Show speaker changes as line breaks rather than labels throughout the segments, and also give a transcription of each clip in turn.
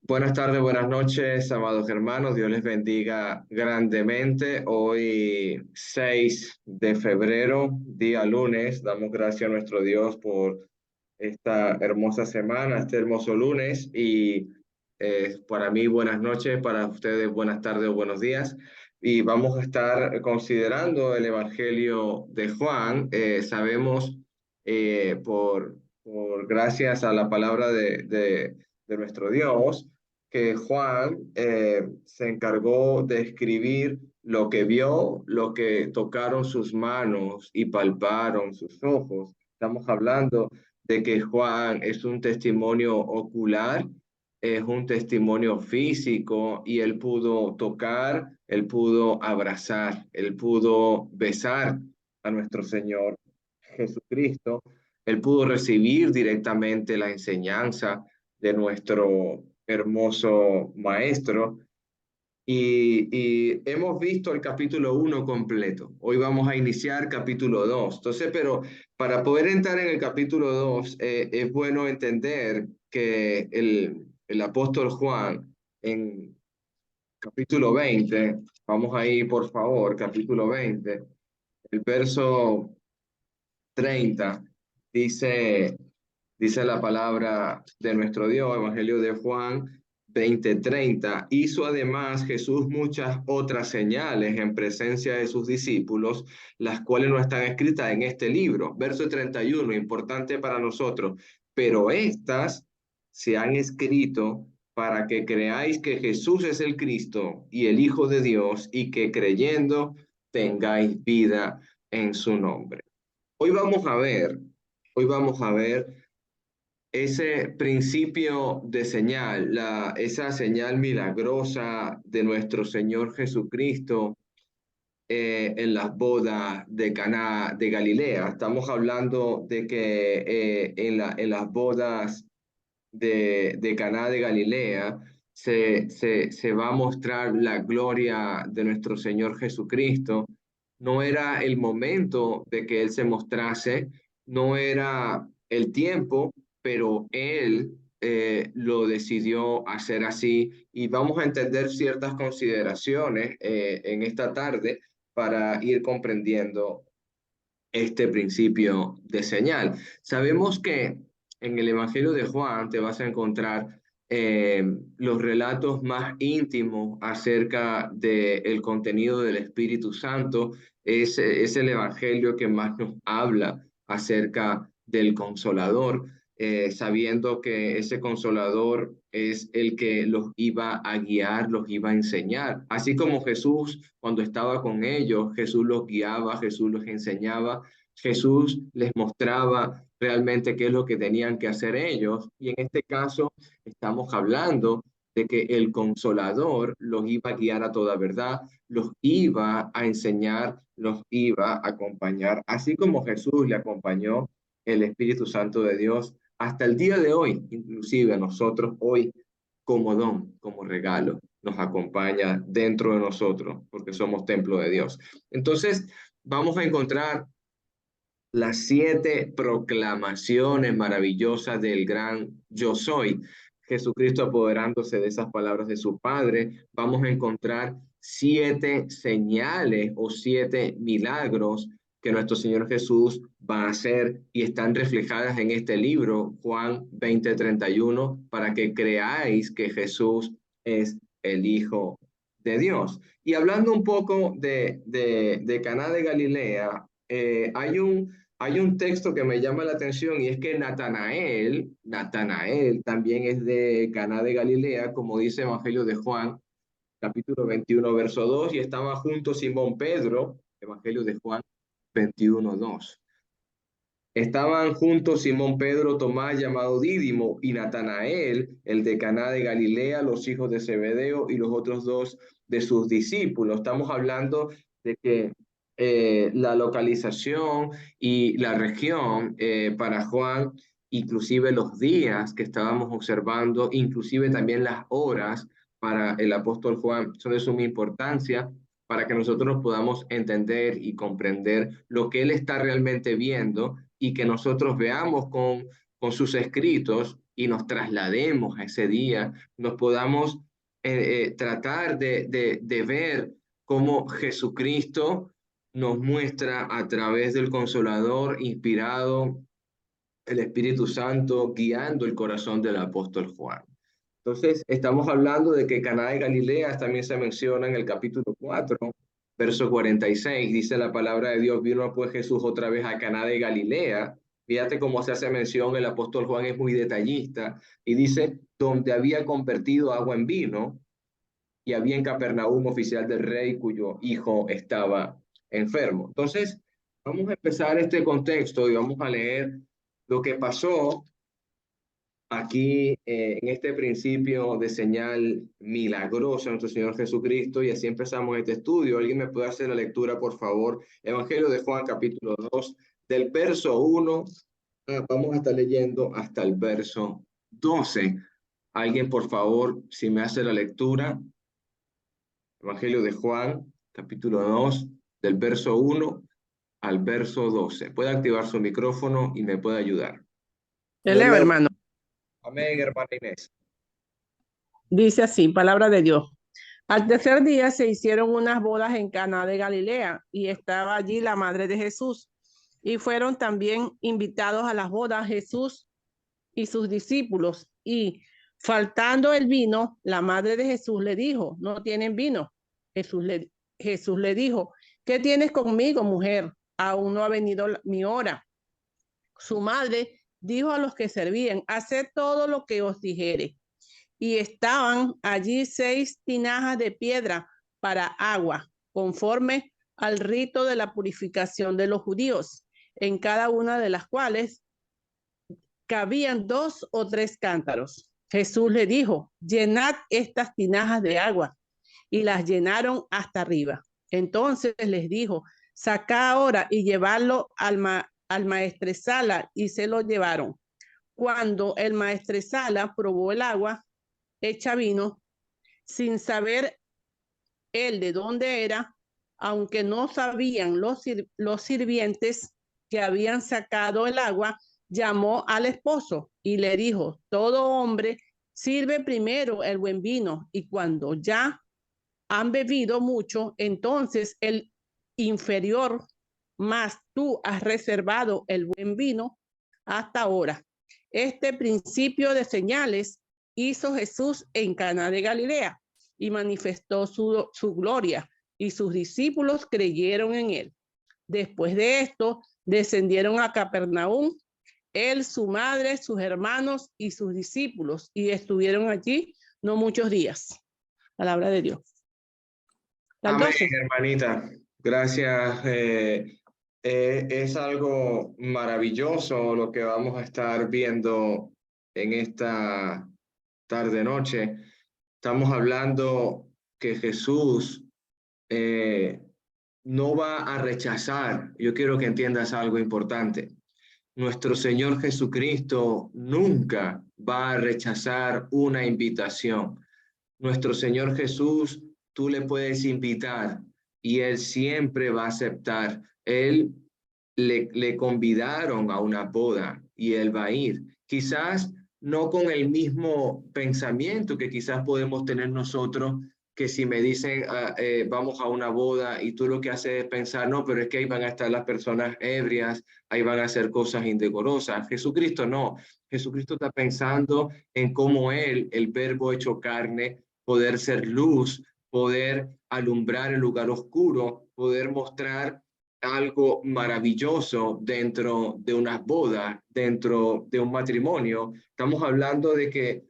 Buenas tardes, buenas noches, amados hermanos. Dios les bendiga grandemente. Hoy, 6 de febrero, día lunes, damos gracias a nuestro Dios por esta hermosa semana, este hermoso lunes. Y para mí, buenas noches, para ustedes, buenas tardes o buenos días. Y vamos a estar considerando el Evangelio de Juan. Sabemos por gracias a la palabra de nuestro Dios que Juan se encargó de escribir lo que vio, lo que tocaron sus manos y palparon sus ojos. Estamos hablando de que Juan es un testimonio ocular, es un testimonio físico y él pudo tocar, él pudo abrazar, él pudo besar a nuestro Señor Jesucristo, él pudo recibir directamente la enseñanza de nuestro hermoso maestro y hemos visto el capítulo uno completo. Hoy vamos a iniciar capítulo 2. Entonces, pero para poder entrar en el capítulo 2 es bueno entender que el apóstol Juan en capítulo 20, vamos ahí por favor, capítulo 20, el verso 30, dice... Dice la palabra de nuestro Dios, Evangelio de Juan 20:30. Hizo además Jesús muchas otras señales en presencia de sus discípulos, las cuales no están escritas en este libro. Verso 31, importante para nosotros. Pero estas se han escrito para que creáis que Jesús es el Cristo y el Hijo de Dios, y que creyendo tengáis vida en su nombre. Hoy vamos a ver, hoy vamos a ver ese principio de señal, esa señal milagrosa de nuestro Señor Jesucristo en las bodas de Caná de Galilea. Estamos hablando de que en las bodas de Caná de Galilea se va a mostrar la gloria de nuestro Señor Jesucristo. No era el momento de que Él se mostrase, no era el tiempo, pero Él lo decidió hacer así y vamos a entender ciertas consideraciones en esta tarde para ir comprendiendo este principio de señal. Sabemos que en el Evangelio de Juan te vas a encontrar los relatos más íntimos acerca del contenido del Espíritu Santo. Es el Evangelio que más nos habla acerca del Consolador, sabiendo que ese Consolador es el que los iba a guiar, los iba a enseñar. Así como Jesús, cuando estaba con ellos, Jesús los guiaba, Jesús los enseñaba, Jesús les mostraba realmente qué es lo que tenían que hacer ellos. Y en este caso estamos hablando de que el Consolador los iba a guiar a toda verdad, los iba a enseñar, los iba a acompañar, así como Jesús le acompañó el Espíritu Santo de Dios hasta el día de hoy, inclusive a nosotros hoy como don, como regalo, nos acompaña dentro de nosotros porque somos templo de Dios. Entonces, vamos a encontrar las 7 proclamaciones maravillosas del gran yo soy. Jesucristo apoderándose de esas palabras de su Padre, vamos a encontrar 7 señales o 7 milagros que nuestro Señor Jesús va a hacer y están reflejadas en este libro, Juan 20:31, para que creáis que Jesús es el Hijo de Dios. Y hablando un poco de Caná de Galilea, hay un texto que me llama la atención y es que Natanael también es de Caná de Galilea, como dice Evangelio de Juan, capítulo 21 verso 2 y estaba junto Simón Pedro, Evangelio de Juan 21:2. Estaban juntos Simón Pedro, Tomás llamado Dídimo y Natanael, el de Caná de Galilea, los hijos de Zebedeo y los otros dos de sus discípulos. Estamos hablando de que la localización y la región para Juan, inclusive los días que estábamos observando, inclusive también las horas para el apóstol Juan, son de suma importancia para que nosotros podamos entender y comprender lo que él está realmente viendo y que nosotros veamos con sus escritos y nos traslademos a ese día, nos podamos tratar de ver cómo Jesucristo nos muestra a través del Consolador inspirado el Espíritu Santo guiando el corazón del apóstol Juan. Entonces, estamos hablando de que Caná de Galilea también se menciona en el capítulo 4, verso 46. Dice la palabra de Dios, vino pues Jesús otra vez a Caná de Galilea. Fíjate cómo se hace mención, el apóstol Juan es muy detallista y dice, donde había convertido agua en vino y había en Capernaum oficial del rey cuyo hijo estaba enfermo. Entonces, vamos a empezar este contexto y vamos a leer lo que pasó aquí en este principio de señal milagrosa nuestro Señor Jesucristo, y así empezamos este estudio. ¿Alguien me puede hacer la lectura, por favor? Evangelio de Juan, capítulo 2, del verso 1, vamos a estar leyendo hasta el verso 12. Alguien, por favor, si me hace la lectura. Evangelio de Juan, capítulo 2, del verso 1 al verso 12. Puede activar su micrófono y me puede ayudar.
Te leo, hermano.
Amén, hermana Inés.
Dice así, palabra de Dios. Al tercer día se hicieron unas bodas en Caná de Galilea y estaba allí la madre de Jesús. Y fueron también invitados a las bodas Jesús y sus discípulos. Y faltando el vino, la madre de Jesús le dijo, no tienen vino. Jesús le dijo, ¿qué tienes conmigo, mujer? Aún no ha venido mi hora. Su madre dijo a los que servían, haced todo lo que os dijere. Y estaban allí 6 tinajas de piedra para agua, conforme al rito de la purificación de los judíos, en cada una de las cuales cabían 2 o 3 cántaros. Jesús le dijo, llenad estas tinajas de agua, y las llenaron hasta arriba. Entonces les dijo, sacad ahora y llevadlo al maestresala, y se lo llevaron. Cuando el maestresala probó el agua hecha vino, sin saber él de dónde era, aunque no sabían los sirvientes que habían sacado el agua, llamó al esposo y le dijo, todo hombre sirve primero el buen vino, y cuando ya han bebido mucho, entonces el inferior, mas tú has reservado el buen vino hasta ahora. Este principio de señales hizo Jesús en Caná de Galilea y manifestó su gloria, y sus discípulos creyeron en él. Después de esto, descendieron a Capernaum, él, su madre, sus hermanos y sus discípulos, y estuvieron allí no muchos días. Palabra de Dios.
Amén, hermanita. Gracias. Es algo maravilloso lo que vamos a estar viendo en esta tarde-noche. Estamos hablando que Jesús no va a rechazar. Yo quiero que entiendas algo importante. Nuestro Señor Jesucristo nunca va a rechazar una invitación. Nuestro Señor Jesús, tú le puedes invitar y Él siempre va a aceptar. Él le convidaron a una boda y Él va a ir. Quizás no con el mismo pensamiento que quizás podemos tener nosotros, que si me dicen vamos a una boda y tú lo que haces es pensar, no, pero es que ahí van a estar las personas ebrias, ahí van a hacer cosas indecorosas. Jesucristo no. Jesucristo está pensando en cómo Él, el verbo hecho carne, poder ser luz, poder alumbrar el lugar oscuro, poder mostrar algo maravilloso dentro de unas bodas, dentro de un matrimonio. Estamos hablando de que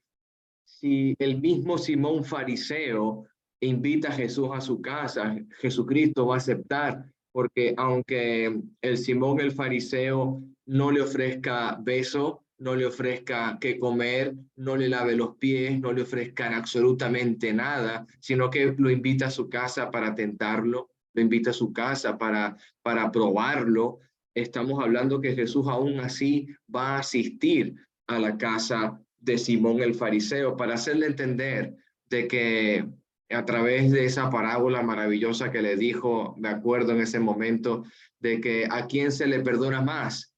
si el mismo Simón fariseo invita a Jesús a su casa, Jesucristo va a aceptar, porque aunque el Simón el fariseo no le ofrezca beso, no le ofrezca qué comer, no le lave los pies, no le ofrezcan absolutamente nada, sino que lo invita a su casa para tentarlo, lo invita a su casa para probarlo. Estamos hablando que Jesús aún así va a asistir a la casa de Simón el fariseo para hacerle entender de que a través de esa parábola maravillosa que le dijo, me acuerdo en ese momento, de que a quién se le perdona más,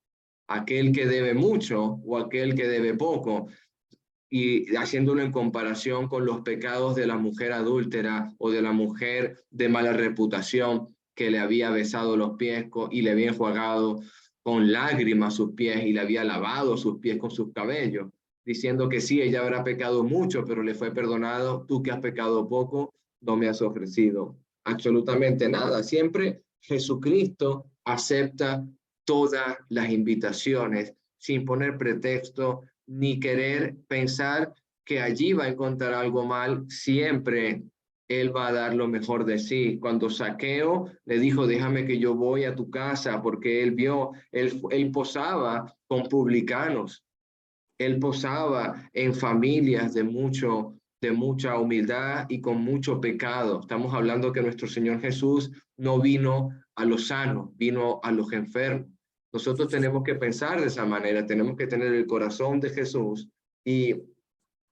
aquel que debe mucho o aquel que debe poco. y haciéndolo en comparación con los pecados de la mujer adúltera o de la mujer de mala reputación que le había besado los pies y le había enjuagado con lágrimas sus pies y le había lavado sus pies con sus cabellos, diciendo que sí, ella habrá pecado mucho, pero le fue perdonado. Tú que has pecado poco, no me has ofrecido absolutamente nada. Siempre Jesucristo acepta todas las invitaciones sin poner pretexto ni querer pensar que allí va a encontrar algo mal. Siempre él va a dar lo mejor de sí. Cuando Zaqueo le dijo, déjame que yo voy a tu casa, porque él posaba con publicanos, él posaba en familias de mucha humildad y con mucho pecado. Estamos hablando que nuestro Señor Jesús no vino a los sanos, vino a los enfermos. Nosotros tenemos que pensar de esa manera, tenemos que tener el corazón de Jesús y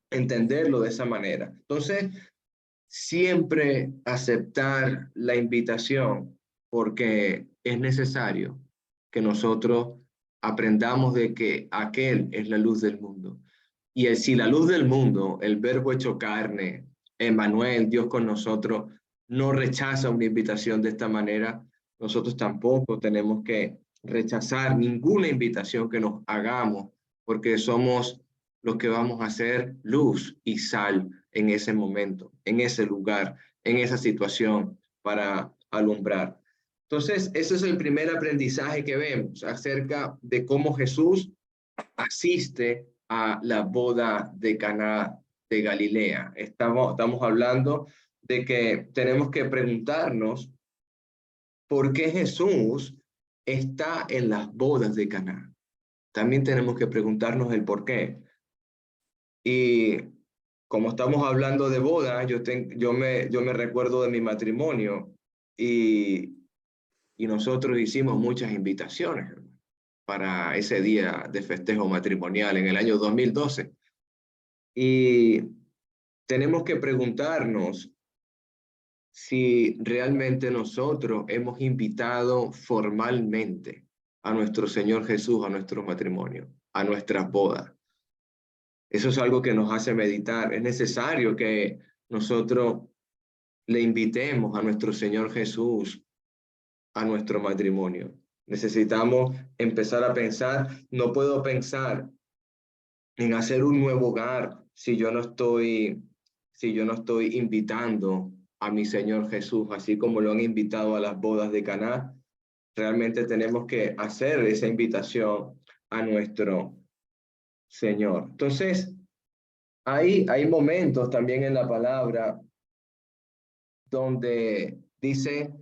entenderlo de esa manera. Entonces, siempre aceptar la invitación, porque es necesario que nosotros aprendamos de que aquel es la luz del mundo. Y si la luz del mundo, el verbo hecho carne, Emmanuel, Dios con nosotros, no rechaza una invitación de esta manera, nosotros tampoco tenemos que rechazar ninguna invitación que nos hagamos, porque somos los que vamos a ser luz y sal en ese momento, en ese lugar, en esa situación para alumbrar. Entonces, ese es el primer aprendizaje que vemos acerca de cómo Jesús asiste a la boda de Caná de Galilea. Estamos hablando de que tenemos que preguntarnos por qué Jesús está en las bodas de Caná. También tenemos que preguntarnos el por qué. Y como estamos hablando de boda, yo me recuerdo de mi matrimonio y nosotros hicimos muchas invitaciones para ese día de festejo matrimonial en el año 2012. Y tenemos que preguntarnos si realmente nosotros hemos invitado formalmente a nuestro Señor Jesús a nuestro matrimonio, a nuestras bodas. Eso es algo que nos hace meditar. Es necesario que nosotros le invitemos a nuestro Señor Jesús a nuestro matrimonio. Necesitamos empezar a pensar, no puedo pensar en hacer un nuevo hogar si yo no estoy invitando a mi Señor Jesús, así como lo han invitado a las bodas de Caná. Realmente tenemos que hacer esa invitación a nuestro Señor. Entonces, hay momentos también en la palabra donde dice,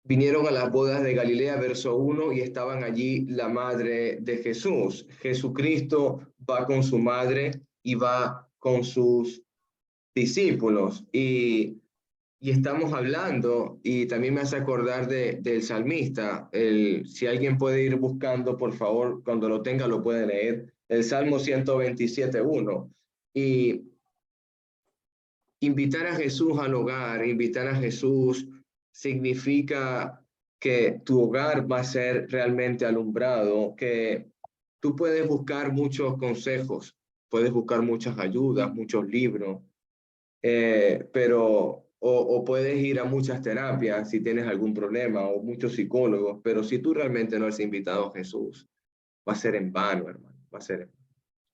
vinieron a las bodas de Galilea, verso 1, y estaban allí la madre de Jesús. Jesucristo va con su madre y va con sus discípulos. Y estamos hablando, y también me hace acordar del salmista. Si alguien puede ir buscando, por favor, cuando lo tenga lo puede leer. El Salmo 127:1. Y invitar a Jesús al hogar, invitar a Jesús significa que tu hogar va a ser realmente alumbrado, que tú puedes buscar muchos consejos, puedes buscar muchas ayudas, muchos libros, o puedes ir a muchas terapias si tienes algún problema, o muchos psicólogos, pero si tú realmente no has invitado a Jesús, va a ser en vano, hermano, va a ser en vano.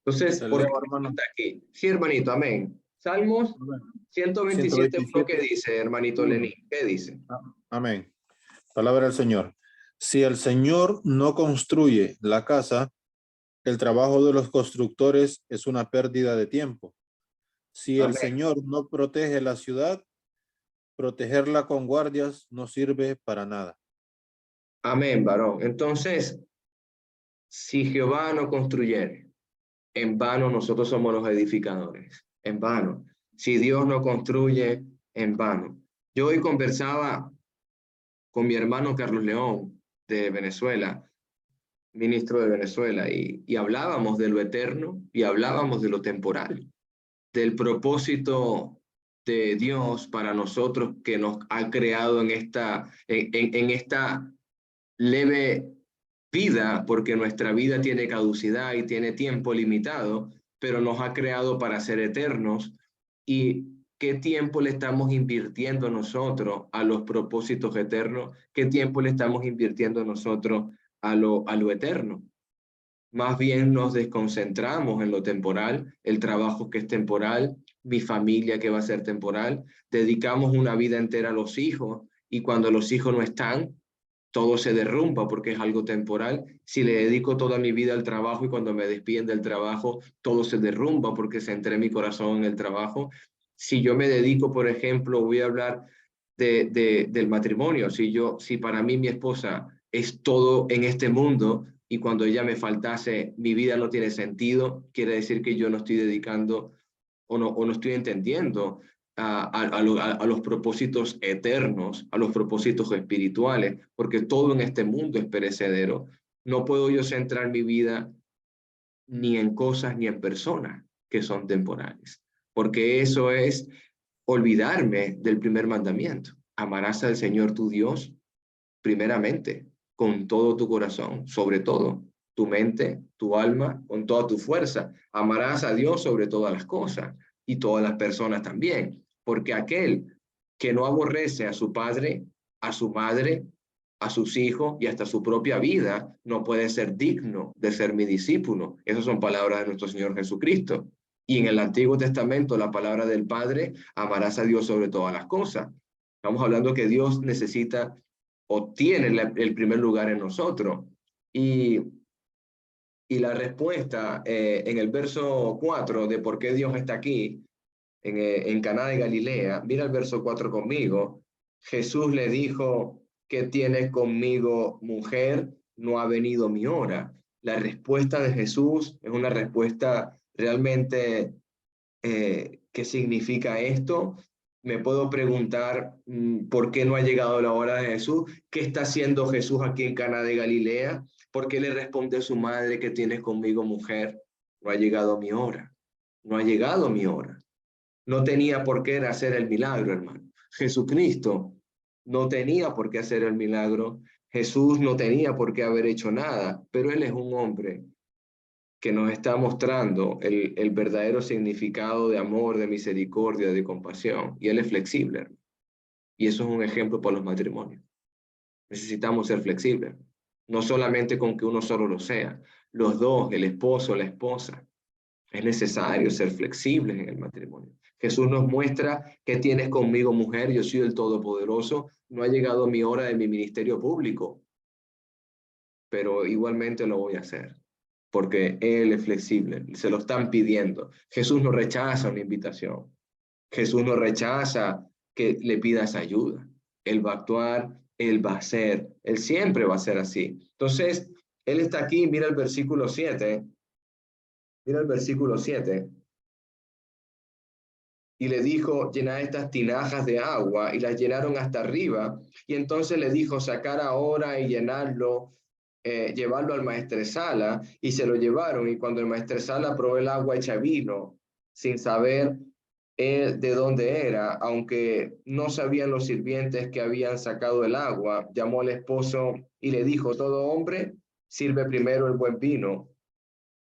Entonces,
Te
¿por
leo,
qué
hermano.
está aquí? Sí, hermanito, amén. Salmos 127:1, ¿qué dice, hermanito Lenín? ¿Qué dice?
Amén. Palabra del Señor. Si el Señor no construye la casa, el trabajo de los constructores es una pérdida de tiempo. Si el
Amén.
Señor no protege la ciudad, protegerla con guardias no sirve para nada.
Amén, varón. Entonces, si Jehová no construyere, en vano nosotros somos los edificadores. En vano. Si Dios no construye, en vano. Yo hoy conversaba con mi hermano Carlos León de Venezuela, ministro de Venezuela, y hablábamos de lo eterno y hablábamos de lo temporal, del propósito de Dios para nosotros que nos ha creado en esta leve vida, porque nuestra vida tiene caducidad y tiene tiempo limitado, pero nos ha creado para ser eternos. ¿Y qué tiempo le estamos invirtiendo nosotros a los propósitos eternos? ¿Qué tiempo le estamos invirtiendo nosotros a lo eterno? Más bien nos desconcentramos en lo temporal, el trabajo que es temporal, mi familia que va a ser temporal, dedicamos una vida entera a los hijos y cuando los hijos no están, todo se derrumba porque es algo temporal. Si le dedico toda mi vida al trabajo y cuando me despiden del trabajo, todo se derrumba porque centré mi corazón en el trabajo. Si yo me dedico, por ejemplo, voy a hablar del matrimonio, si para mí mi esposa es todo en este mundo y cuando ella me faltase, mi vida no tiene sentido, quiere decir que yo no estoy dedicando o no estoy entendiendo a los propósitos eternos, a los propósitos espirituales, porque todo en este mundo es perecedero. No puedo yo centrar mi vida ni en cosas ni en personas que son temporales, porque eso es olvidarme del primer mandamiento. Amarás al Señor tu Dios primeramente, con todo tu corazón, sobre todo tu mente, tu alma, con toda tu fuerza. Amarás a Dios sobre todas las cosas y todas las personas también, porque aquel que no aborrece a su padre, a su madre, a sus hijos y hasta su propia vida, no puede ser digno de ser mi discípulo. Esas son palabras de nuestro Señor Jesucristo. Y en el Antiguo Testamento, la palabra del Padre, amarás a Dios sobre todas las cosas. Estamos hablando que Dios necesita o tiene el primer lugar en nosotros. Y la respuesta en el verso 4 de por qué Dios está aquí, en Caná de Galilea, mira el verso 4 conmigo. Jesús le dijo, ¿qué tienes conmigo, mujer? No ha venido mi hora. La respuesta de Jesús es una respuesta realmente, ¿qué significa esto? Me puedo preguntar por qué no ha llegado la hora de Jesús. ¿Qué está haciendo Jesús aquí en Caná de Galilea? ¿Por qué le responde a su madre que tienes conmigo, mujer? No ha llegado mi hora. No ha llegado mi hora. No tenía por qué hacer el milagro, hermano. Jesucristo no tenía por qué hacer el milagro. Jesús no tenía por qué haber hecho nada, pero Él es un hombre que nos está mostrando el verdadero significado de amor, de misericordia, de compasión. Y Él es flexible, hermano. Y eso es un ejemplo para los matrimonios. Necesitamos ser flexibles. No solamente con que uno solo lo sea. Los dos, el esposo, la esposa. Es necesario ser flexibles en el matrimonio. Jesús nos muestra que tienes conmigo, mujer, yo soy el Todopoderoso, no ha llegado mi hora de mi ministerio público, pero igualmente lo voy a hacer, porque Él es flexible, se lo están pidiendo. Jesús no rechaza una invitación, Jesús no rechaza que le pidas ayuda. Él va a actuar, Él va a hacer, Él siempre va a ser así. Entonces, Él está aquí, mira el versículo 7. Mira el versículo 7. Y le dijo, llenad estas tinajas de agua, y las llenaron hasta arriba. Y entonces le dijo, sacar ahora y llenarlo, llevarlo al maestresala, y se lo llevaron. Y cuando el maestresala probó el agua hecha vino, sin saber él de dónde era, aunque no sabían los sirvientes que habían sacado el agua, llamó al esposo y le dijo, todo hombre sirve primero el buen vino,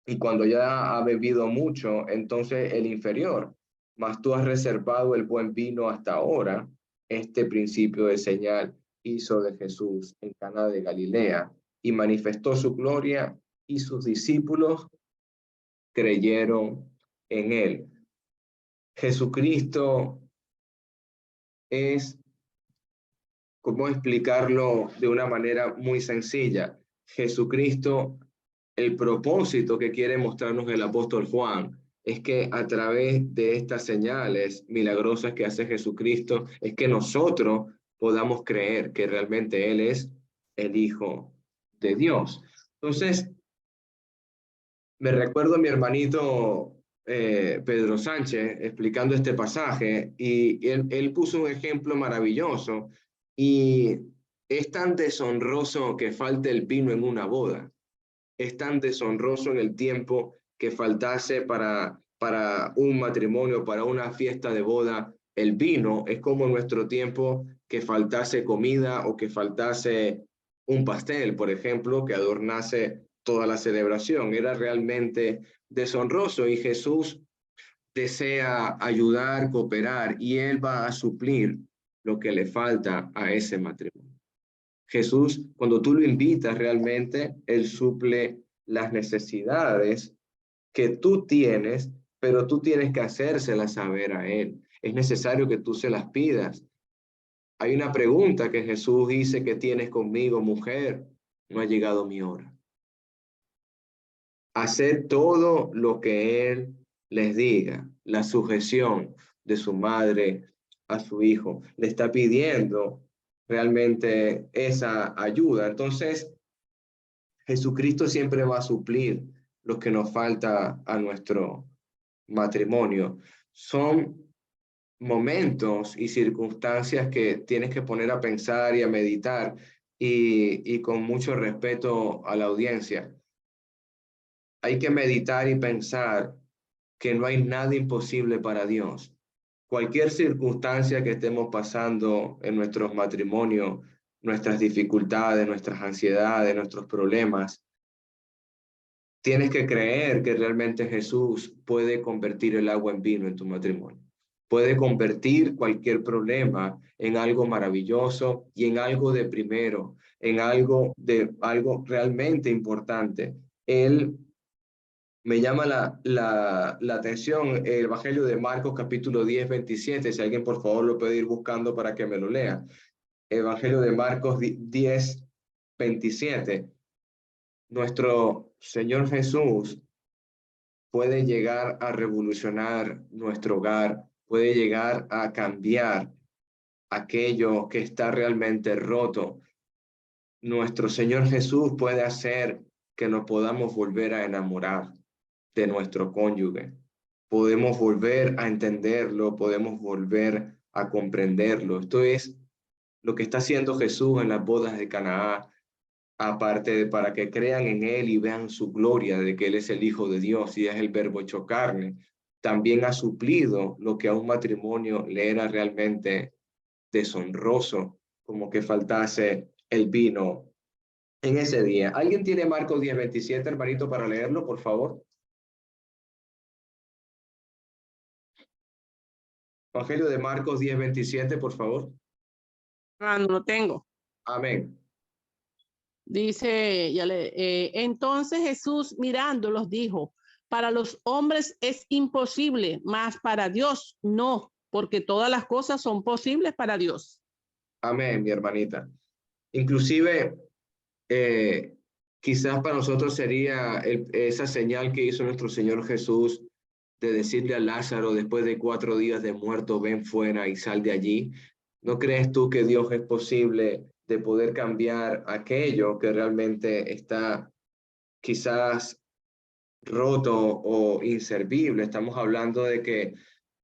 y cuando ya ha bebido mucho, entonces el inferior. Mas tú has reservado el buen vino hasta ahora. Este principio de señal hizo de Jesús en Caná de Galilea y manifestó su gloria y sus discípulos creyeron en él. Jesucristo es, ¿cómo explicarlo de una manera muy sencilla? Jesucristo, el propósito que quiere mostrarnos el apóstol Juan es que a través de estas señales milagrosas que hace Jesucristo, es que nosotros podamos creer que realmente Él es el Hijo de Dios. Entonces, me recuerdo a mi hermanito Pedro Sánchez explicando este pasaje y él puso un ejemplo maravilloso y es tan deshonroso que falte el vino en una boda. Es tan deshonroso en el tiempo que faltase para un matrimonio, para una fiesta de boda, el vino. Es como en nuestro tiempo que faltase comida o que faltase un pastel, por ejemplo, que adornase toda la celebración. Era realmente deshonroso y Jesús desea ayudar, cooperar y Él va a suplir lo que le falta a ese matrimonio. Jesús, cuando tú lo invitas realmente, Él suple las necesidades que tú tienes, pero tú tienes que hacérselas saber a Él. Es necesario que tú se las pidas. Hay una pregunta que Jesús dice: ¿qué tienes conmigo, mujer? No ha llegado mi hora. Hacer todo lo que Él les diga, la sujeción de su madre a su hijo. Le está pidiendo realmente esa ayuda. Entonces, Jesucristo siempre va a suplir lo que nos falta a nuestro matrimonio. Son momentos y circunstancias que tienes que poner a pensar y a meditar y con mucho respeto a la audiencia. Hay que meditar y pensar que no hay nada imposible para Dios. Cualquier circunstancia que estemos pasando en nuestros matrimonios, nuestras dificultades, nuestras ansiedades, nuestros problemas, tienes que creer que realmente Jesús puede convertir el agua en vino en tu matrimonio. Puede convertir cualquier problema en algo maravilloso y en algo de primero, en algo realmente importante. Él me llama la atención el Evangelio de Marcos capítulo 10, 27. Si alguien por favor lo puede ir buscando para que me lo lea. Evangelio de Marcos 10, 27. Nuestro Señor Jesús puede llegar a revolucionar nuestro hogar, puede llegar a cambiar aquello que está realmente roto. Nuestro Señor Jesús puede hacer que nos podamos volver a enamorar de nuestro cónyuge. Podemos volver a entenderlo, podemos volver a comprenderlo. Esto es lo que está haciendo Jesús en las bodas de Canaán, aparte de para que crean en Él y vean su gloria de que Él es el Hijo de Dios y es el Verbo hecho carne. También ha suplido lo que a un matrimonio le era realmente deshonroso, como que faltase el vino en ese día. ¿Alguien tiene Marcos 10, 27, hermanito, para leerlo, por favor? Evangelio de Marcos 10, 27, por favor.
No lo tengo.
Amén.
Dice, entonces Jesús mirándolos dijo: para los hombres es imposible, mas para Dios no, porque todas las cosas son posibles para Dios.
Amén, mi hermanita. Inclusive, quizás para nosotros sería esa señal que hizo nuestro Señor Jesús de decirle a Lázaro después de 4 días de muerto: ven fuera y sal de allí. ¿No crees tú que Dios es posible de poder cambiar aquello que realmente está quizás roto o inservible? Estamos hablando de que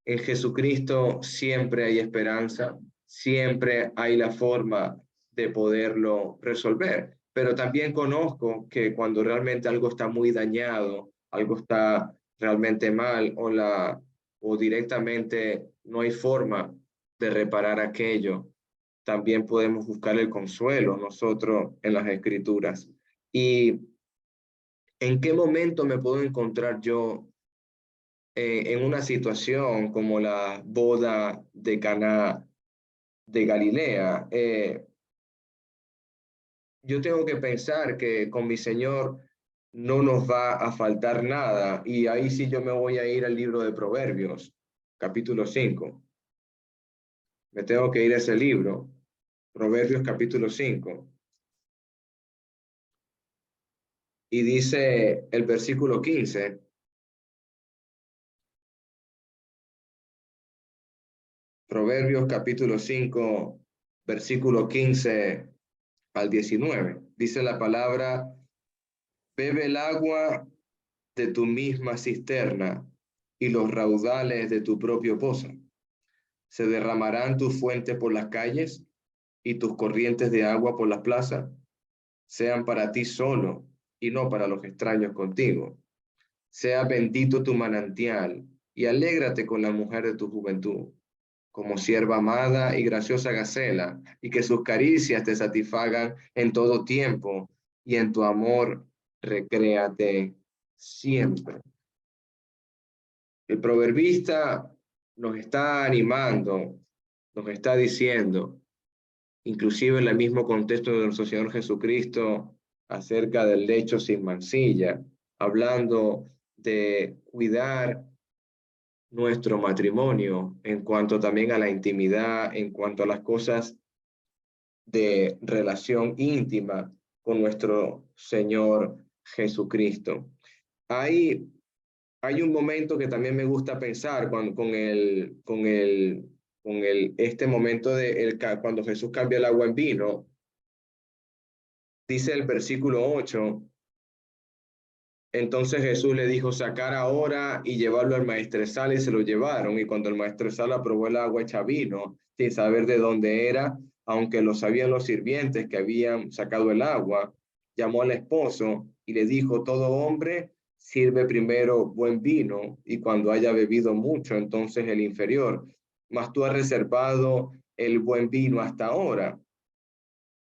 en Jesucristo siempre hay esperanza, siempre hay la forma de poderlo resolver. Pero también conozco que cuando realmente algo está muy dañado, algo está realmente mal o directamente no hay forma de reparar aquello, también podemos buscar el consuelo nosotros en las Escrituras. ¿Y en qué momento me puedo encontrar yo en una situación como la boda de Caná de Galilea? Yo tengo que pensar que con mi Señor no nos va a faltar nada, y ahí sí yo me voy a ir al libro de Proverbios, capítulo 5. Me tengo que ir a ese libro, Proverbios capítulo 5. Y dice el versículo 15. Proverbios capítulo 5, versículo 15 al 19. Dice la palabra: bebe el agua de tu misma cisterna y los raudales de tu propio pozo. Se derramarán tus fuentes por las calles y tus corrientes de agua por las plazas. Sean para ti solo y no para los extraños contigo. Sea bendito tu manantial y alégrate con la mujer de tu juventud, como sierva amada y graciosa Gacela, y que sus caricias te satisfagan en todo tiempo y en tu amor recréate siempre. El proverbista nos está animando, nos está diciendo, inclusive en el mismo contexto de nuestro Señor Jesucristo, acerca del lecho sin mancilla, hablando de cuidar nuestro matrimonio en cuanto también a la intimidad, en cuanto a las cosas de relación íntima con nuestro Señor Jesucristo. Hay un momento que también me gusta pensar este momento cuando Jesús cambia el agua en vino. Dice el versículo 8, entonces Jesús le dijo, sacar ahora y llevarlo al maestresal, y se lo llevaron. Y cuando el maestresal aprobó el agua hecha vino, sin saber de dónde era, aunque lo sabían los sirvientes que habían sacado el agua, llamó al esposo y le dijo, todo hombre sirve primero buen vino, y cuando haya bebido mucho, entonces el inferior. Mas tú has reservado el buen vino hasta ahora.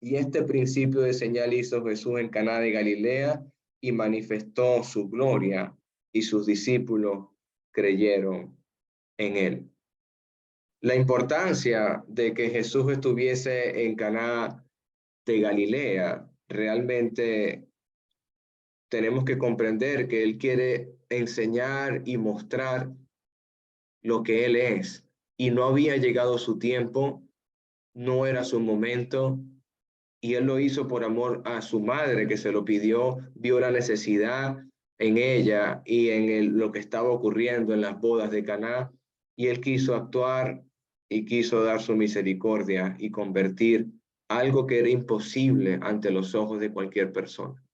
Y este principio de señal hizo Jesús en Caná de Galilea y manifestó su gloria, y sus discípulos creyeron en él. La importancia de que Jesús estuviese en Caná de Galilea, realmente tenemos que comprender que él quiere enseñar y mostrar lo que él es, y no había llegado su tiempo, no era su momento, y él lo hizo por amor a su madre, que se lo pidió, vio la necesidad en ella y en lo que estaba ocurriendo en las bodas de Caná, y él quiso actuar y quiso dar su misericordia y convertir algo que era imposible ante los ojos de cualquier persona.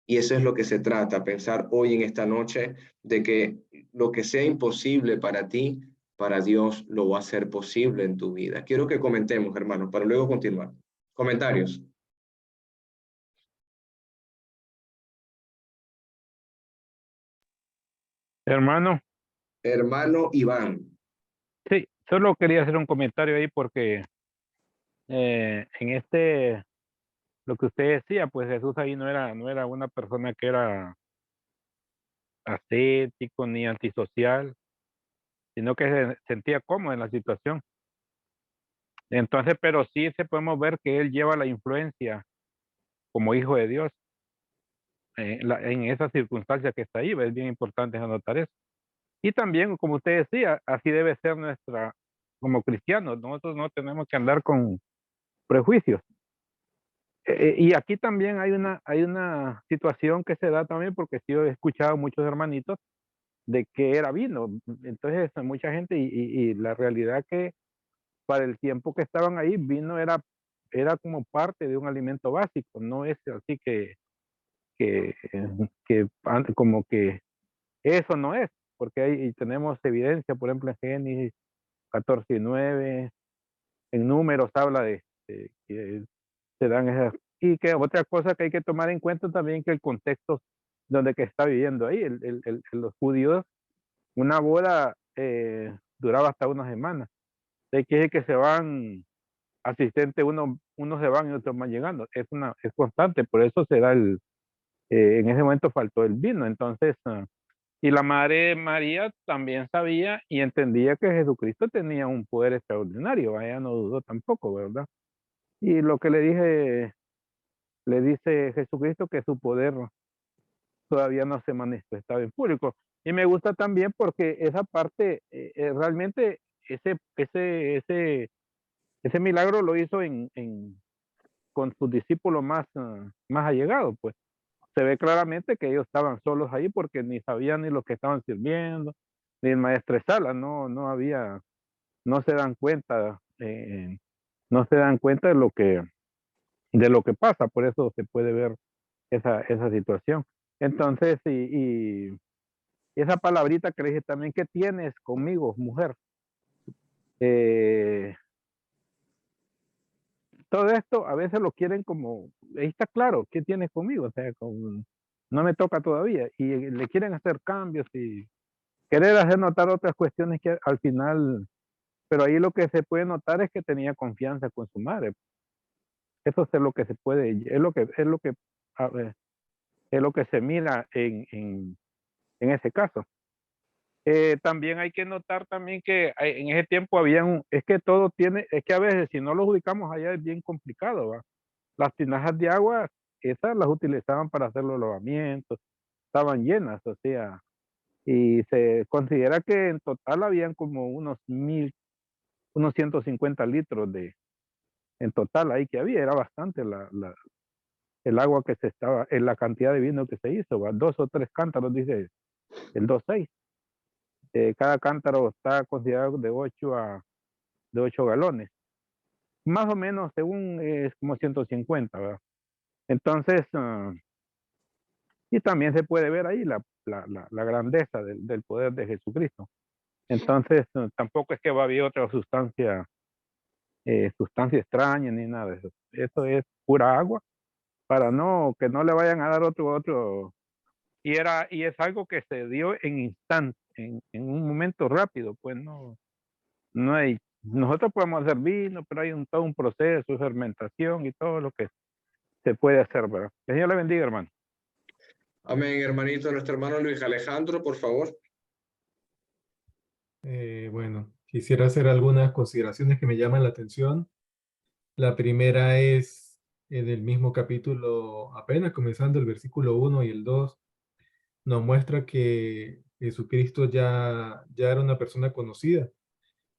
Y eso es lo que se trata, pensar hoy en esta noche de que lo que sea imposible para ti, para Dios lo va a ser posible en tu vida. Quiero que comentemos, hermanos, para luego continuar. Comentarios.
Hermano,
Hermano Iván.
sí, solo quería hacer un comentario ahí porque en lo que usted decía, pues Jesús ahí no era una persona que era ascético ni antisocial, sino que se sentía cómodo en la situación. Entonces, pero sí se podemos ver que él lleva la influencia como hijo de Dios en esa circunstancia que está ahí. Es bien importante anotar eso. Y también, como usted decía, así debe ser como cristianos, nosotros no tenemos que andar con prejuicios. Y aquí también hay una situación que se da también porque sí he escuchado muchos hermanitos de que era vino. Entonces, mucha gente, y la realidad que para el tiempo que estaban ahí, vino era como parte de un alimento básico, no es así que, como que eso no es, porque ahí tenemos evidencia, por ejemplo, en Génesis 14:9, en Números habla de que se dan esas. Y que otra cosa que hay que tomar en cuenta también, que el contexto donde que está viviendo ahí, los judíos, una boda duraba hasta una semana. Hay que se van asistentes, unos se van y otros van llegando. Es constante, por eso se da en ese momento faltó el vino. Entonces, y la madre María también sabía y entendía que Jesucristo tenía un poder extraordinario, ella no dudó tampoco, ¿verdad? Y lo que le dice Jesucristo, que su poder todavía no se manifestaba en público. Y me gusta también porque esa parte, realmente ese milagro lo hizo con sus discípulos más allegados, pues. Se ve claramente que ellos estaban solos ahí porque ni sabían ni lo que estaban sirviendo, ni el maestresala, no se dan cuenta, no se dan cuenta de lo que pasa, por eso se puede ver esa situación. Entonces, y esa palabrita que le dije también, ¿qué tienes conmigo, mujer? Eh, Todo esto a veces lo quieren como, ahí está claro, ¿qué tienes conmigo? O sea, no me toca todavía. Y le quieren hacer cambios y querer hacer notar otras cuestiones que al final, pero ahí lo que se puede notar es que tenía confianza con su madre. Eso es lo que se puede, es lo que a ver, Es lo que se mira en ese caso. También hay que notar también que en ese tiempo es que todo tiene, es que a veces si no los ubicamos allá es bien complicado, ¿va? Las tinajas de agua, esas las utilizaban para hacer los lavamientos, estaban llenas, o sea, y se considera que en total habían como unos 150 litros en total ahí que había, era bastante el agua que se estaba, en la cantidad de vino que se hizo, ¿va? 2 o 3 cántaros, dice el 2.6. Cada cántaro está considerado de 8 galones. Más o menos, según es como 150, ¿verdad? Entonces, y también se puede ver ahí la grandeza del poder de Jesucristo. Entonces, tampoco es que va a haber otra sustancia extraña ni nada de eso. Eso es pura agua para que no le vayan a dar otro. Y es algo que se dio en instante, en un momento rápido, pues no hay, nosotros podemos hacer vino, pero hay todo un proceso, fermentación y todo lo que se puede hacer, ¿verdad? Que el Señor le bendiga, hermano.
Amén, hermanito. Nuestro hermano Luis Alejandro, por favor.
Bueno, quisiera hacer algunas consideraciones que me llaman la atención. La primera es del mismo capítulo, apenas comenzando el versículo 1 y el 2, nos muestra que Jesucristo ya era una persona conocida.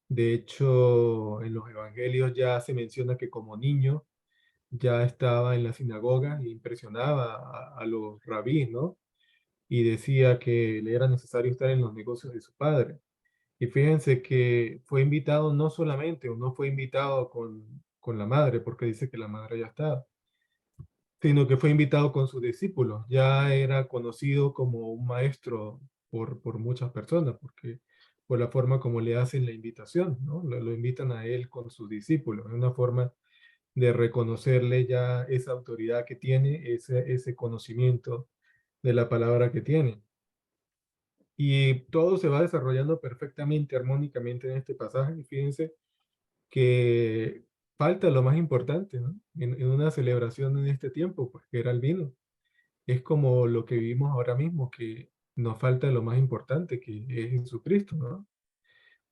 De hecho, en los evangelios ya se menciona que como niño ya estaba en la sinagoga e impresionaba a los rabíes, ¿no? Y decía que le era necesario estar en los negocios de su padre. Y fíjense que fue invitado no solamente, o no fue invitado con la madre, porque dice que la madre ya estaba, sino que fue invitado con sus discípulos. Ya era conocido como un maestro por muchas personas, porque por la forma como le hacen la invitación, ¿no? Lo invitan a él con sus discípulos. Es una forma de reconocerle ya esa autoridad que tiene, ese conocimiento de la palabra que tiene. Y todo se va desarrollando perfectamente, armónicamente en este pasaje. Y fíjense que falta lo más importante, ¿no? En una celebración en este tiempo, pues que era el vino. Es como lo que vivimos ahora mismo, que nos falta lo más importante, que es Jesucristo, ¿no?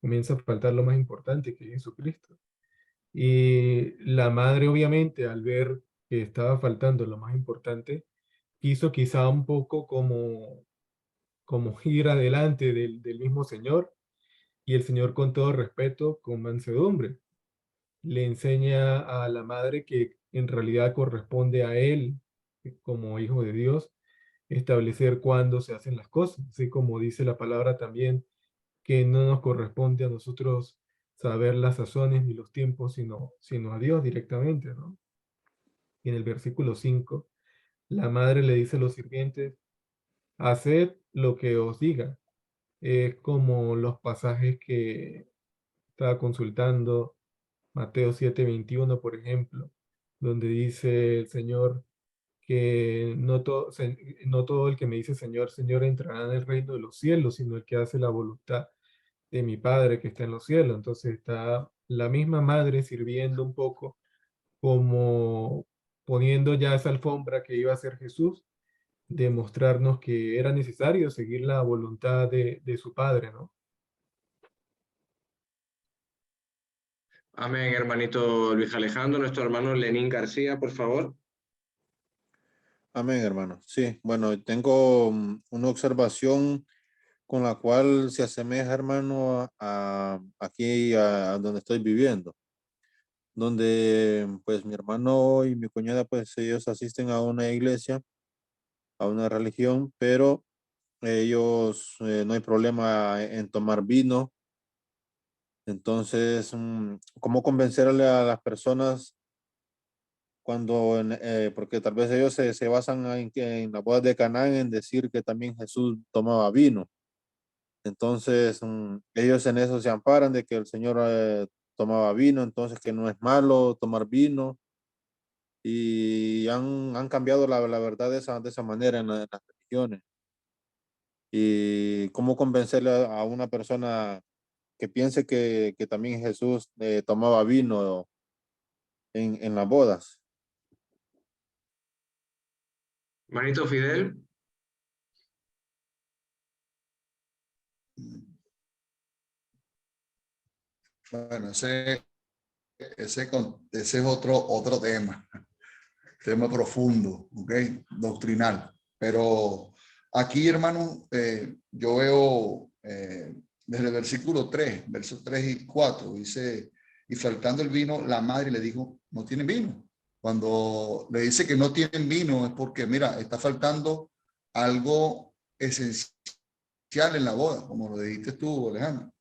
Comienza a faltar lo más importante, que es Jesucristo. Y la madre, obviamente, al ver que estaba faltando lo más importante, quiso quizá un poco como ir adelante del mismo Señor, y el Señor, con todo respeto, con mansedumbre, le enseña a la madre que en realidad corresponde a él, como hijo de Dios, establecer cuándo se hacen las cosas, así como dice la palabra también, que no nos corresponde a nosotros saber las sazones ni los tiempos, sino a Dios directamente, ¿no? Y en el versículo 5, la madre le dice a los sirvientes, haced lo que os diga. Es como los pasajes que estaba consultando, Mateo 7:21, por ejemplo, donde dice el Señor que no todo el que me dice Señor, Señor entrará en el reino de los cielos, sino el que hace la voluntad de mi Padre que está en los cielos. Entonces está la misma madre sirviendo un poco como poniendo ya esa alfombra que iba a ser Jesús, de mostrarnos que era necesario seguir la voluntad de su Padre, ¿no?
Amén, hermanito Luis Alejandro. Nuestro hermano Lenín García, por favor.
Amén, hermano. Sí, bueno, tengo una observación con la cual se asemeja, hermano, aquí a donde estoy viviendo, donde pues mi hermano y mi cuñada, pues ellos asisten a una iglesia, a una religión, pero ellos no hay problema en tomar vino. Entonces, ¿cómo convencerle a las personas cuando, porque tal vez ellos se basan en la boda de Canaán en decir que también Jesús tomaba vino? Entonces, ellos en eso se amparan de que el Señor tomaba vino, entonces que no es malo tomar vino, y han cambiado la verdad de esa manera en las religiones. Y cómo convencerle a una persona que piense que también Jesús tomaba vino en las bodas.
Hermanito Fidel.
Bueno, ese es otro tema profundo, ¿ok? Doctrinal. Pero aquí, hermano, yo veo desde el versículo 3, versos 3 y 4, dice, y faltando el vino, la madre le dijo, no tienen vino. Cuando le dice que no tienen vino es porque, mira, está faltando algo esencial en la boda, como lo dijiste tú, Alejandro.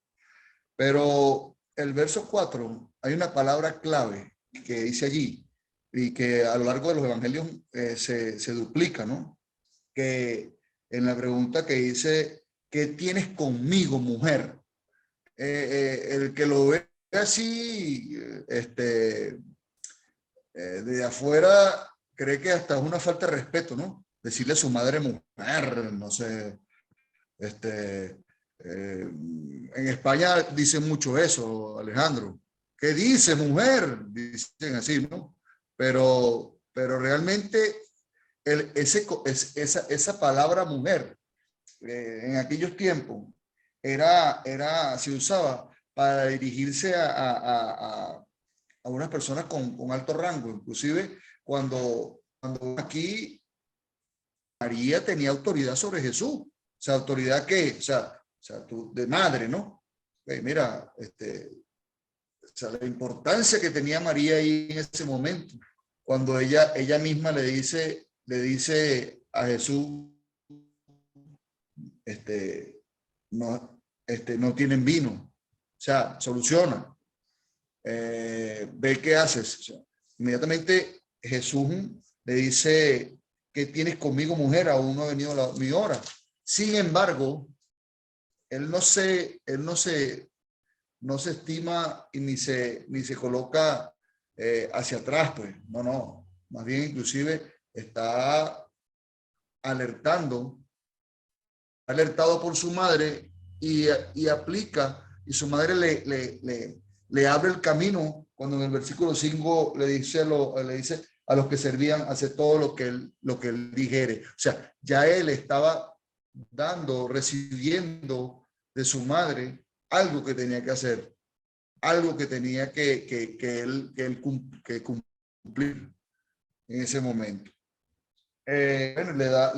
Pero el verso 4, hay una palabra clave que dice allí y que a lo largo de los evangelios se duplica, ¿no? Que en la pregunta que dice, ¿qué tienes conmigo, mujer? El que lo ve así, de afuera, cree que hasta es una falta de respeto, ¿no? Decirle a su madre mujer, no sé, en España dicen mucho eso, Alejandro. ¿Qué dice mujer? Dicen así, ¿no? Pero realmente esa palabra mujer en aquellos tiempos se usaba para dirigirse a unas personas con alto rango. Inclusive cuando aquí María tenía autoridad sobre Jesús. O sea, autoridad que, o sea tú, de madre, ¿no? Mira, o sea, la importancia que tenía María ahí en ese momento, cuando ella misma le dice a Jesús, no tienen vino. O sea, soluciona. Ve qué haces. O sea, inmediatamente Jesús le dice, ¿qué tienes conmigo, mujer? Aún no ha venido mi hora. Sin embargo, él no se estima y ni se coloca hacia atrás, pues. No. Más bien, inclusive, está alertado por su madre y aplica, y su madre le abre el camino cuando en el versículo 5 le dice a los que servían, hace todo lo que él dijere. O sea, ya él estaba recibiendo de su madre algo que tenía que hacer, algo que tenía que él cumplir en ese momento. Bueno, le da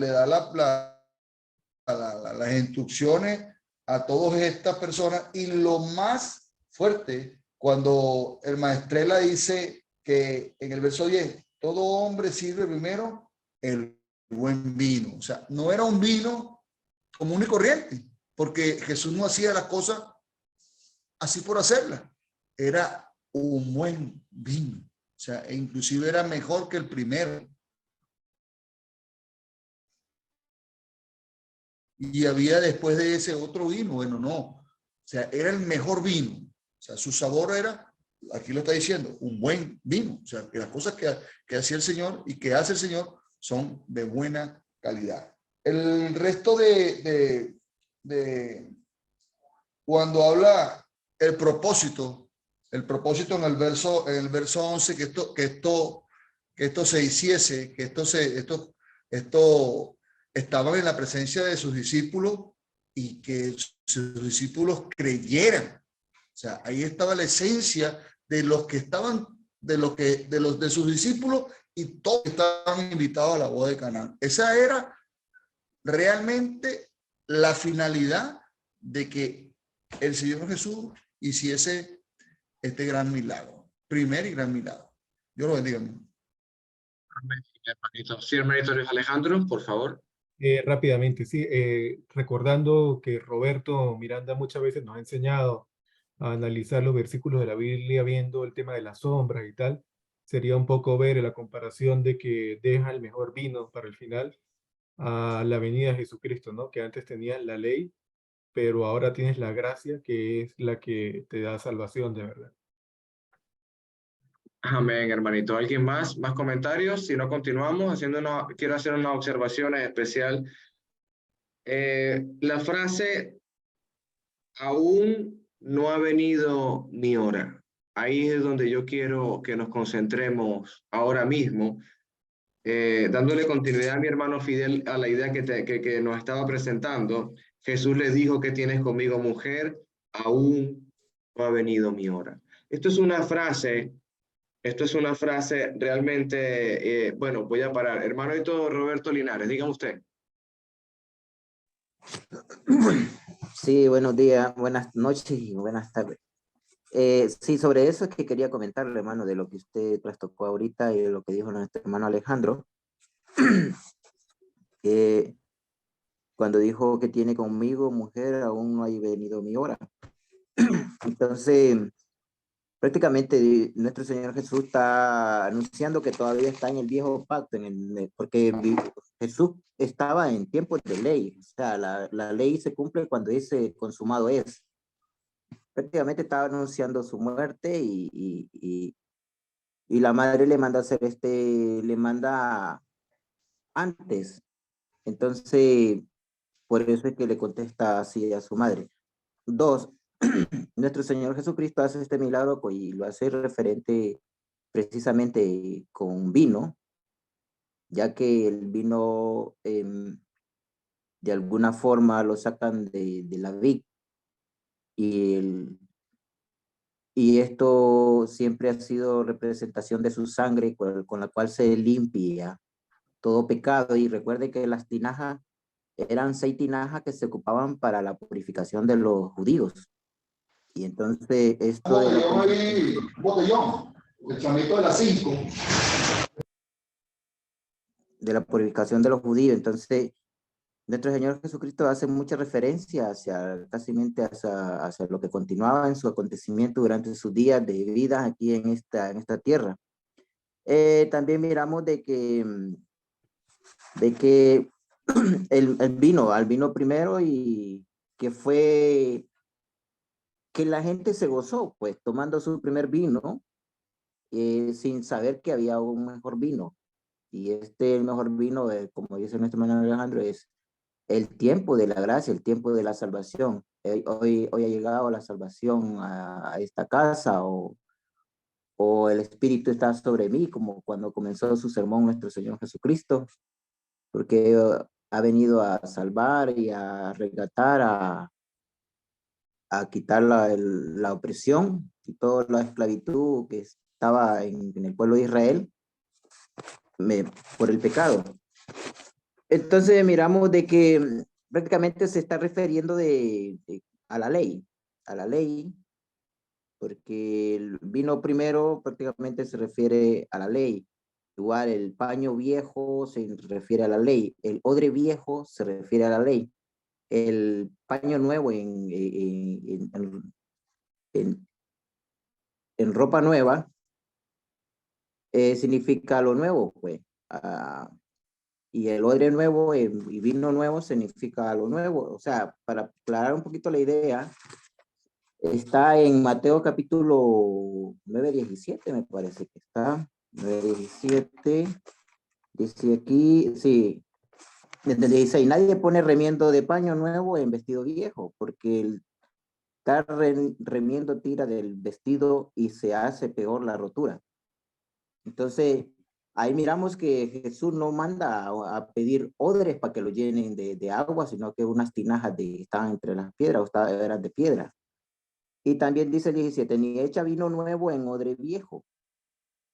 las instrucciones a todas estas personas, y lo más fuerte, cuando el maestrela dice que en el verso 10, todo hombre sirve primero el buen vino. O sea, no era un vino común y corriente, porque Jesús no hacía las cosas así por hacerlas. Era un buen vino. O sea, e inclusive era mejor que el primero. Y había después de ese otro vino. Bueno, no. O sea, era el mejor vino. O sea, su sabor era, aquí lo está diciendo, un buen vino. O sea, que las cosas que hacía el Señor y que hace el Señor son de buena calidad. El resto de cuando habla el propósito en el verso 11, que esto se hiciese, que esto estaban en la presencia de sus discípulos y que sus discípulos creyeran. O sea, ahí estaba la esencia de los que estaban, de sus discípulos, y todos estaban invitados a la boda de Canaán. Esa era realmente la finalidad de que el Señor Jesús hiciese este gran milagro, primer y gran milagro. Dios lo bendiga.
Sí, hermanito Luis Alejandro, por favor.
Rápidamente, sí, recordando que Roberto Miranda muchas veces nos ha enseñado a analizar los versículos de la Biblia viendo el tema de las sombras y tal, sería un poco ver la comparación de que deja el mejor vino para el final a la venida de Jesucristo, ¿no? Que antes tenías la ley, pero ahora tienes la gracia, que es la que te da salvación de verdad.
Amén, hermanito. ¿Alguien más? ¿Más comentarios? Si no, continuamos. Quiero hacer una observación especial. La frase, aún no ha venido mi hora. Ahí es donde yo quiero que nos concentremos ahora mismo, dándole continuidad a mi hermano Fidel a la idea que nos estaba presentando, Jesús le dijo: ¿qué tienes conmigo, mujer? Aún no ha venido mi hora. Esto es una frase realmente, bueno, voy a parar. Hermano Roberto Linares, dígame usted.
Sí, buenos días, buenas noches y buenas tardes. Sí, sobre eso es que quería comentarle, hermano, de lo que usted trastocó ahorita y de lo que dijo nuestro hermano Alejandro. Cuando dijo que tiene conmigo, mujer, aún no ha venido mi hora. Entonces, prácticamente nuestro Señor Jesús está anunciando que todavía está en el viejo pacto, porque Jesús estaba en tiempos de ley, o sea, la ley se cumple cuando dice consumado es. Prácticamente estaba anunciando su muerte y la madre le manda a hacer le manda antes. Entonces, por eso es que le contesta así a su madre. Dos, nuestro Señor Jesucristo hace este milagro y lo hace referente precisamente con vino, ya que el vino de alguna forma lo sacan de la vid y esto siempre ha sido representación de su sangre con la cual se limpia todo pecado. Y recuerde que las tinajas eran 6 tinajas que se ocupaban para la purificación de los judíos. Y entonces esto
Botellón, el chamito de las 5.
De la purificación de los judíos. Entonces, nuestro Señor Jesucristo hace mucha referencia hacia lo que continuaba en su acontecimiento durante sus días de vida aquí en esta tierra. También miramos de que el vino primero y que fue que la gente se gozó, pues tomando su primer vino sin saber que había un mejor vino. Y el mejor vino, como dice nuestro hermano Alejandro, es el tiempo de la gracia, el tiempo de la salvación. Hoy ha llegado la salvación a esta casa o el Espíritu está sobre mí, como cuando comenzó su sermón nuestro Señor Jesucristo, porque ha venido a salvar y a rescatar, a quitar la opresión y toda la esclavitud que estaba en el pueblo de Israel por el pecado. Entonces miramos de que prácticamente se está refiriendo a la ley, porque el vino primero prácticamente se refiere a la ley. Igual el paño viejo se refiere a la ley, el odre viejo se refiere a la ley, el paño nuevo en ropa nueva significa lo nuevo, pues. Y el odre nuevo y vino nuevo significa lo nuevo. O sea, para aclarar un poquito la idea, está en Mateo capítulo 9:17, me parece que está. 9:17. Dice aquí, sí. Dice, y nadie pone remiendo de paño nuevo en vestido viejo, porque el tal remiendo tira del vestido y se hace peor la rotura. Entonces, ahí miramos que Jesús no manda a pedir odres para que lo llenen de agua, sino que unas tinajas estaban entre las piedras, eran de piedra. Y también dice el 17, ni echa vino nuevo en odre viejo,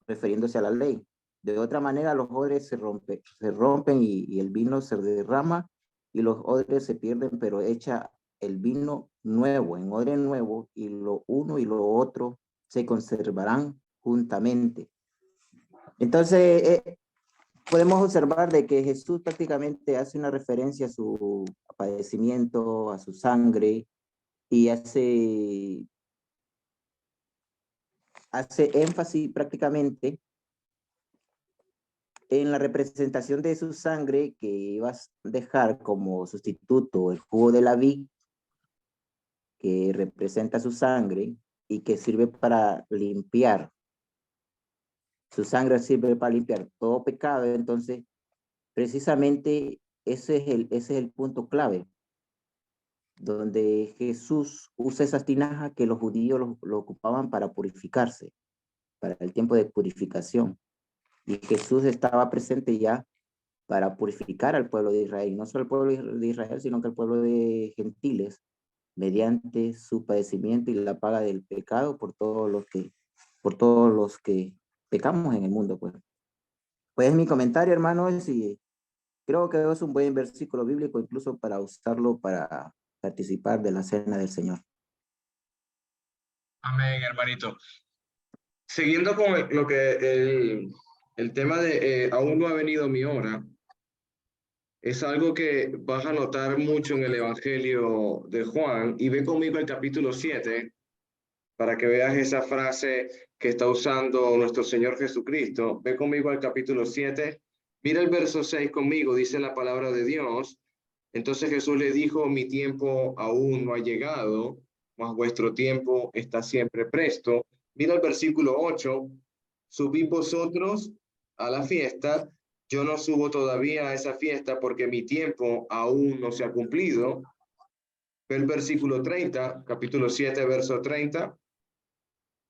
refiriéndose a la ley. De otra manera, los odres se rompen y el vino se derrama y los odres se pierden, pero echa el vino nuevo en odre nuevo y lo uno y lo otro se conservarán juntamente. Entonces, podemos observar de que Jesús prácticamente hace una referencia a su padecimiento, a su sangre, y hace énfasis prácticamente en la representación de su sangre que iba a dejar como sustituto el jugo de la vid, que representa su sangre y que sirve para limpiar. Su sangre sirve para limpiar todo pecado. Entonces, precisamente ese es el punto clave, donde Jesús usa esas tinajas que los judíos lo ocupaban para purificarse, para el tiempo de purificación. Y Jesús estaba presente ya para purificar al pueblo de Israel, no solo el pueblo de Israel, sino que el pueblo de gentiles, mediante su padecimiento y la paga del pecado por todos los que pecamos en el mundo, pues. Pues mi comentario, hermanos, y creo que es un buen versículo bíblico, incluso para usarlo para participar de la cena del Señor.
Amén, hermanito. Siguiendo con lo que el tema de aún no ha venido mi hora, es algo que vas a notar mucho en el Evangelio de Juan, y ve conmigo el capítulo 7 para que veas esa frase que está usando nuestro Señor Jesucristo. Ve conmigo al capítulo 7, mira el verso 6 conmigo, dice la palabra de Dios. Entonces Jesús le dijo, mi tiempo aún no ha llegado, mas vuestro tiempo está siempre presto. Mira el versículo 8, subid vosotros a la fiesta, yo no subo todavía a esa fiesta porque mi tiempo aún no se ha cumplido. Ve el versículo 30, capítulo 7, verso 30.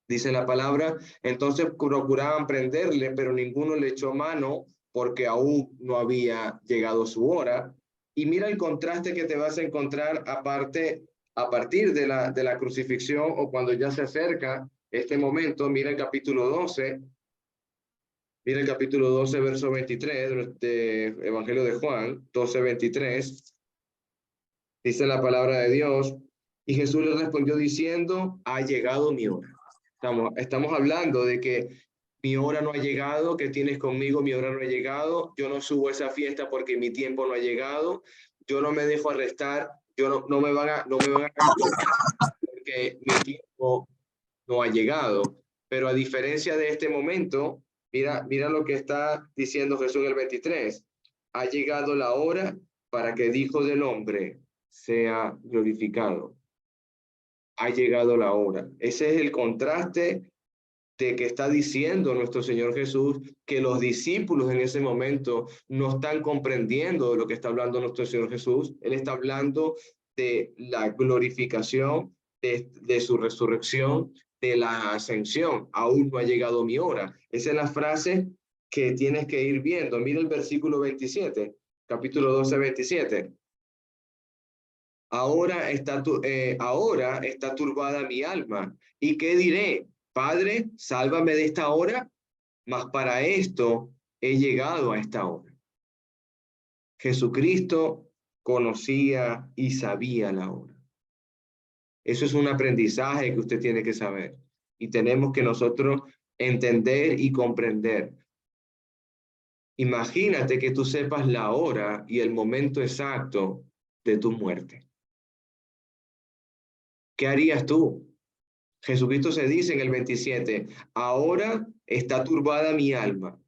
Dice la palabra, entonces procuraban prenderle, pero ninguno le echó mano porque aún no había llegado su hora. Y mira el contraste que te vas a encontrar a partir de la crucifixión, o cuando ya se acerca este momento. Mira el capítulo 12. Mira el capítulo 12, verso 23 de Evangelio de Juan, 12, 23. Dice la palabra de Dios, y Jesús le respondió diciendo, ha llegado mi hora. Estamos hablando de que mi hora no ha llegado, que tienes conmigo, mi hora no ha llegado, yo no subo a esa fiesta porque mi tiempo no ha llegado, yo no me dejo arrestar, no me van a capturar porque mi tiempo no ha llegado. Pero a diferencia de este momento, mira lo que está diciendo Jesús en el 23, ha llegado la hora para que el Hijo del Hombre sea glorificado. Ha llegado la hora. Ese es el contraste de que está diciendo nuestro Señor Jesús, que los discípulos en ese momento no están comprendiendo de lo que está hablando nuestro Señor Jesús. Él está hablando de la glorificación, de su resurrección, de la ascensión. Aún no ha llegado mi hora. Esa es la frase que tienes que ir viendo. Mira el versículo 27, capítulo 12, 27. Ahora está turbada mi alma. ¿Y qué diré? Padre, sálvame de esta hora, mas para esto he llegado a esta hora. Jesucristo conocía y sabía la hora. Eso es un aprendizaje que usted tiene que saber. Y tenemos que nosotros entender y comprender. Imagínate que tú sepas la hora y el momento exacto de tu muerte. ¿Qué harías tú? Jesucristo se dice en el 27, ahora está turbada mi alma,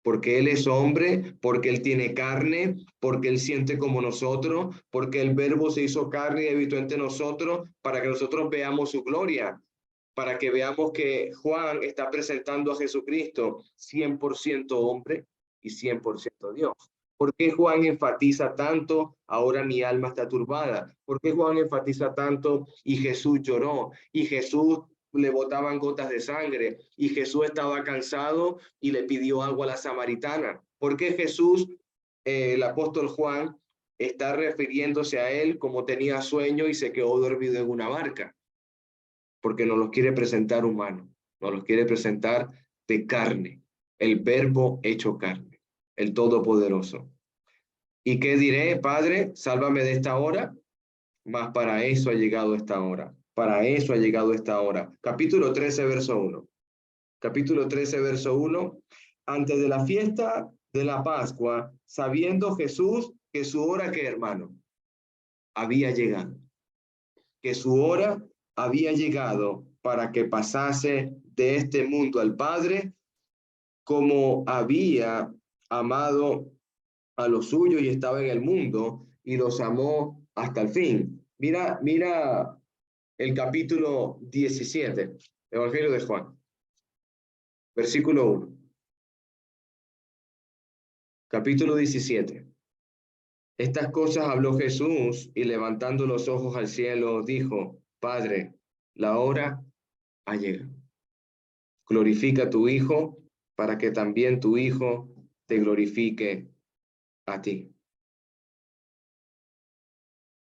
porque Él es hombre, porque Él tiene carne, porque Él siente como nosotros, porque el Verbo se hizo carne y habitó entre nosotros, para que nosotros veamos su gloria, para que veamos que Juan está presentando a Jesucristo 100% hombre y 100% Dios. ¿Por qué Juan enfatiza tanto, ahora mi alma está turbada? ¿Por qué Juan enfatiza tanto, y Jesús lloró, y Jesús le botaban gotas de sangre, y Jesús estaba cansado y le pidió agua a la samaritana? ¿Por qué Jesús, el apóstol Juan, está refiriéndose a él como tenía sueño y se quedó dormido en una barca? Porque nos los quiere presentar humanos, nos los quiere presentar de carne, el Verbo hecho carne, el Todopoderoso. ¿Y qué diré, Padre? Sálvame de esta hora, mas para eso ha llegado esta hora, para eso ha llegado esta hora. Capítulo 13, verso 1. Capítulo 13, verso 1. Antes de la fiesta de la Pascua, sabiendo Jesús que su hora, ¿qué, hermano? Había llegado. Que su hora había llegado para que pasase de este mundo al Padre, como había amado a los suyos y estaba en el mundo y los amó hasta el fin. Mira el capítulo 17, Evangelio de Juan, versículo 1. Capítulo 17. Estas cosas habló Jesús y levantando los ojos al cielo dijo, Padre, la hora ha llegado. Glorifica a tu Hijo para que también tu Hijo te glorifique a ti.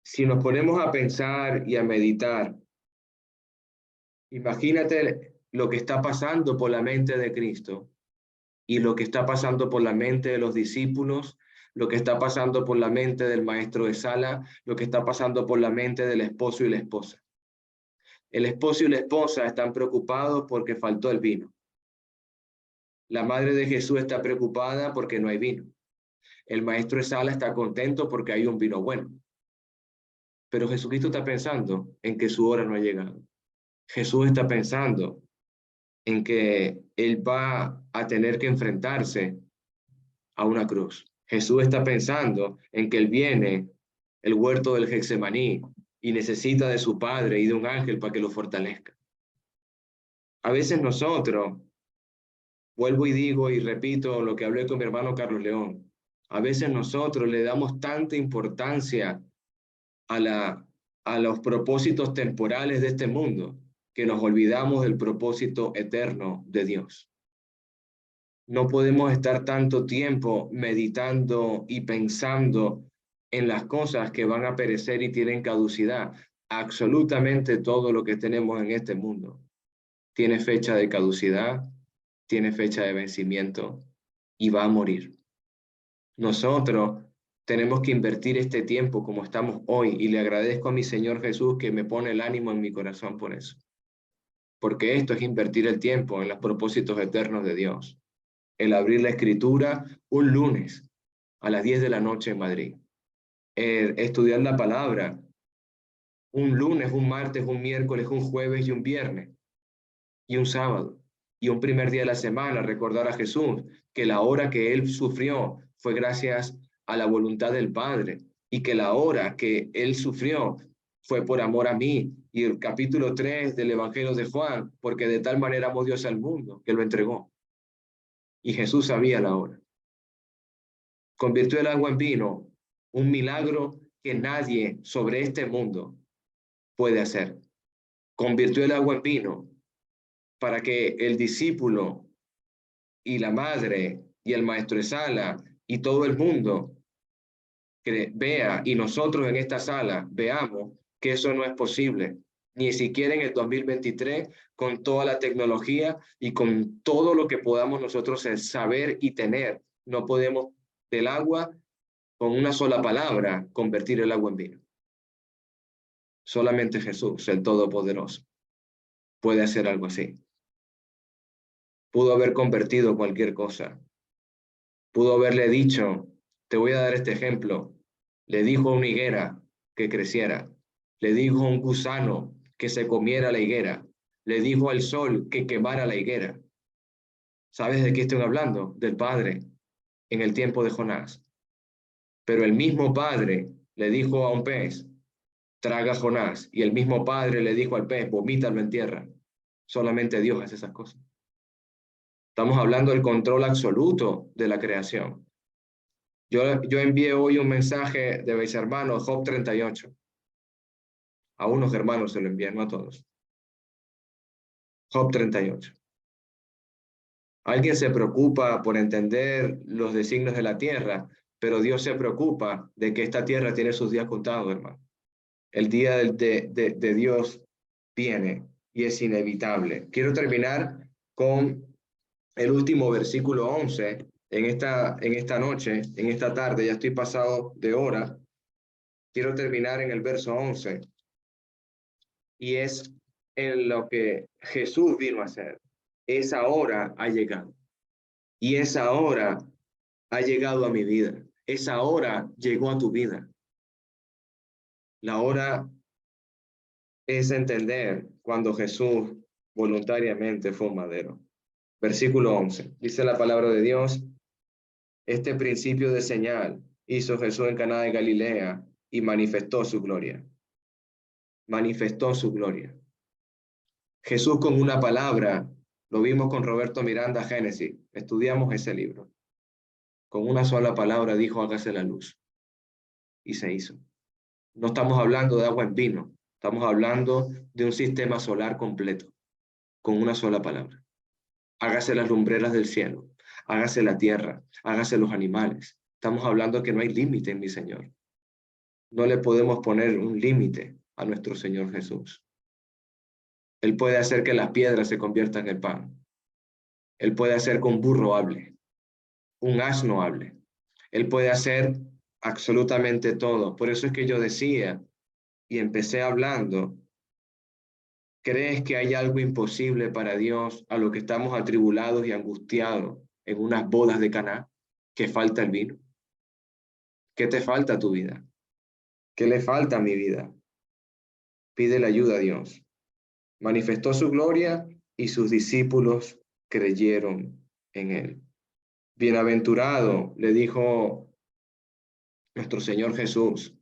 Si nos ponemos a pensar y a meditar, imagínate lo que está pasando por la mente de Cristo y lo que está pasando por la mente de los discípulos, lo que está pasando por la mente del maestro de sala, lo que está pasando por la mente del esposo y la esposa. El esposo y la esposa están preocupados porque faltó el vino. La madre de Jesús está preocupada porque no hay vino. El maestro de sala está contento porque hay un vino bueno. Pero Jesucristo está pensando en que su hora no ha llegado. Jesús está pensando en que él va a tener que enfrentarse a una cruz. Jesús está pensando en que él viene el huerto del Getsemaní y necesita de su padre y de un ángel para que lo fortalezca. A veces nosotros, vuelvo y digo y repito lo que hablé con mi hermano Carlos León, a veces nosotros le damos tanta importancia a los propósitos temporales de este mundo que nos olvidamos del propósito eterno de Dios. No podemos estar tanto tiempo meditando y pensando en las cosas que van a perecer y tienen caducidad. Absolutamente todo lo que tenemos en este mundo tiene fecha de caducidad, tiene fecha de vencimiento y va a morir. Nosotros tenemos que invertir este tiempo como estamos hoy y le agradezco a mi Señor Jesús que me pone el ánimo en mi corazón por eso. Porque esto es invertir el tiempo en los propósitos eternos de Dios. El abrir la escritura un lunes a las 10 de la noche en Madrid. El estudiar la palabra un lunes, un martes, un miércoles, un jueves y un viernes y un sábado. Y un primer día de la semana recordar a Jesús que la hora que él sufrió fue gracias a la voluntad del Padre y que la hora que él sufrió fue por amor a mí. Y el capítulo 3 del Evangelio de Juan, porque de tal manera amó Dios al mundo que lo entregó. Y Jesús sabía la hora. Convirtió el agua en vino, un milagro que nadie sobre este mundo puede hacer. Convirtió el agua en vino para que el discípulo y la madre y el maestro de sala y todo el mundo que vea y nosotros en esta sala veamos que eso no es posible, ni siquiera en el 2023 con toda la tecnología y con todo lo que podamos nosotros saber y tener. No podemos del agua con una sola palabra convertir el agua en vino. Solamente Jesús, el Todopoderoso, puede hacer algo así. Pudo haber convertido cualquier cosa. Pudo haberle dicho, te voy a dar este ejemplo. Le dijo a una higuera que creciera. Le dijo a un gusano que se comiera la higuera. Le dijo al sol que quemara la higuera. ¿Sabes de qué estoy hablando? Del Padre en el tiempo de Jonás. Pero el mismo Padre le dijo a un pez, traga a Jonás. Y el mismo Padre le dijo al pez, vomítalo en tierra. Solamente Dios hace esas cosas. Estamos hablando del control absoluto de la creación. Yo envié hoy un mensaje de mis hermanos, Job 38. A unos hermanos se lo envié, no a todos. Job 38. Alguien se preocupa por entender los designios de la tierra, pero Dios se preocupa de que esta tierra tiene sus días contados, hermano. El día de Dios viene y es inevitable. Quiero terminar con el último versículo 11 en esta noche, en esta tarde, ya estoy pasado de hora. Quiero terminar en el verso 11 y es en lo que Jesús vino a hacer. Esa hora ha llegado y esa hora ha llegado a mi vida. Esa hora llegó a tu vida. La hora es entender cuando Jesús voluntariamente fue un madero. Versículo 11. Dice la palabra de Dios, este principio de señal hizo Jesús en Caná de Galilea y manifestó su gloria. Manifestó su gloria. Jesús con una palabra, lo vimos con Roberto Miranda, Génesis, estudiamos ese libro. Con una sola palabra dijo, hágase la luz. Y se hizo. No estamos hablando de agua en vino, estamos hablando de un sistema solar completo, con una sola palabra. Hágase las lumbreras del cielo, hágase la tierra, hágase los animales. Estamos hablando que no hay límite en mi Señor. No le podemos poner un límite a nuestro Señor Jesús. Él puede hacer que las piedras se conviertan en pan. Él puede hacer que un burro hable, un asno hable. Él puede hacer absolutamente todo. Por eso es que yo decía, y empecé hablando, ¿crees que hay algo imposible para Dios a lo que estamos atribulados y angustiados en unas bodas de Caná? ¿Que falta el vino? ¿Qué te falta a tu vida? ¿Qué le falta a mi vida? Pide la ayuda a Dios. Manifestó su gloria y sus discípulos creyeron en él. Bienaventurado, le dijo nuestro Señor Jesús,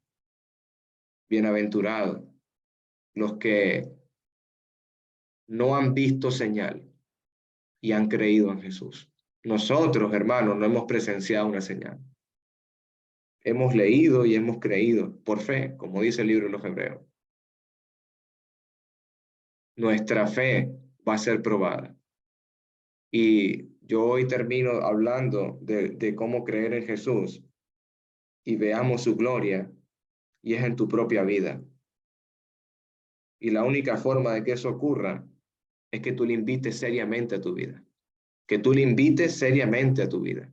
bienaventurado los que no han visto señal y han creído en Jesús. Nosotros, hermanos, no hemos presenciado una señal. Hemos leído y hemos creído por fe, como dice el libro de los Hebreos. Nuestra fe va a ser probada. Y yo hoy termino hablando de cómo creer en Jesús y veamos su gloria, y es en tu propia vida. Y la única forma de que eso ocurra es que tú le invites seriamente a tu vida. Que tú le invites seriamente a tu vida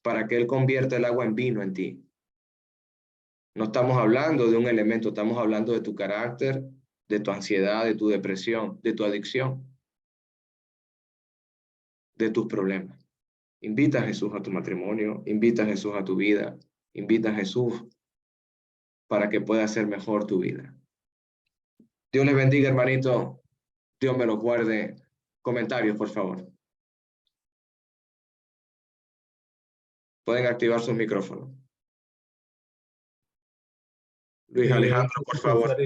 para que Él convierta el agua en vino en ti. No estamos hablando de un elemento, estamos hablando de tu carácter, de tu ansiedad, de tu depresión, de tu adicción, de tus problemas. Invita a Jesús a tu matrimonio, invita a Jesús a tu vida, invita a Jesús para que pueda hacer mejor tu vida. Dios les bendiga, hermanito. Dios me los guarde. Comentarios, por favor. Pueden activar sus micrófonos. Luis Alejandro, por favor.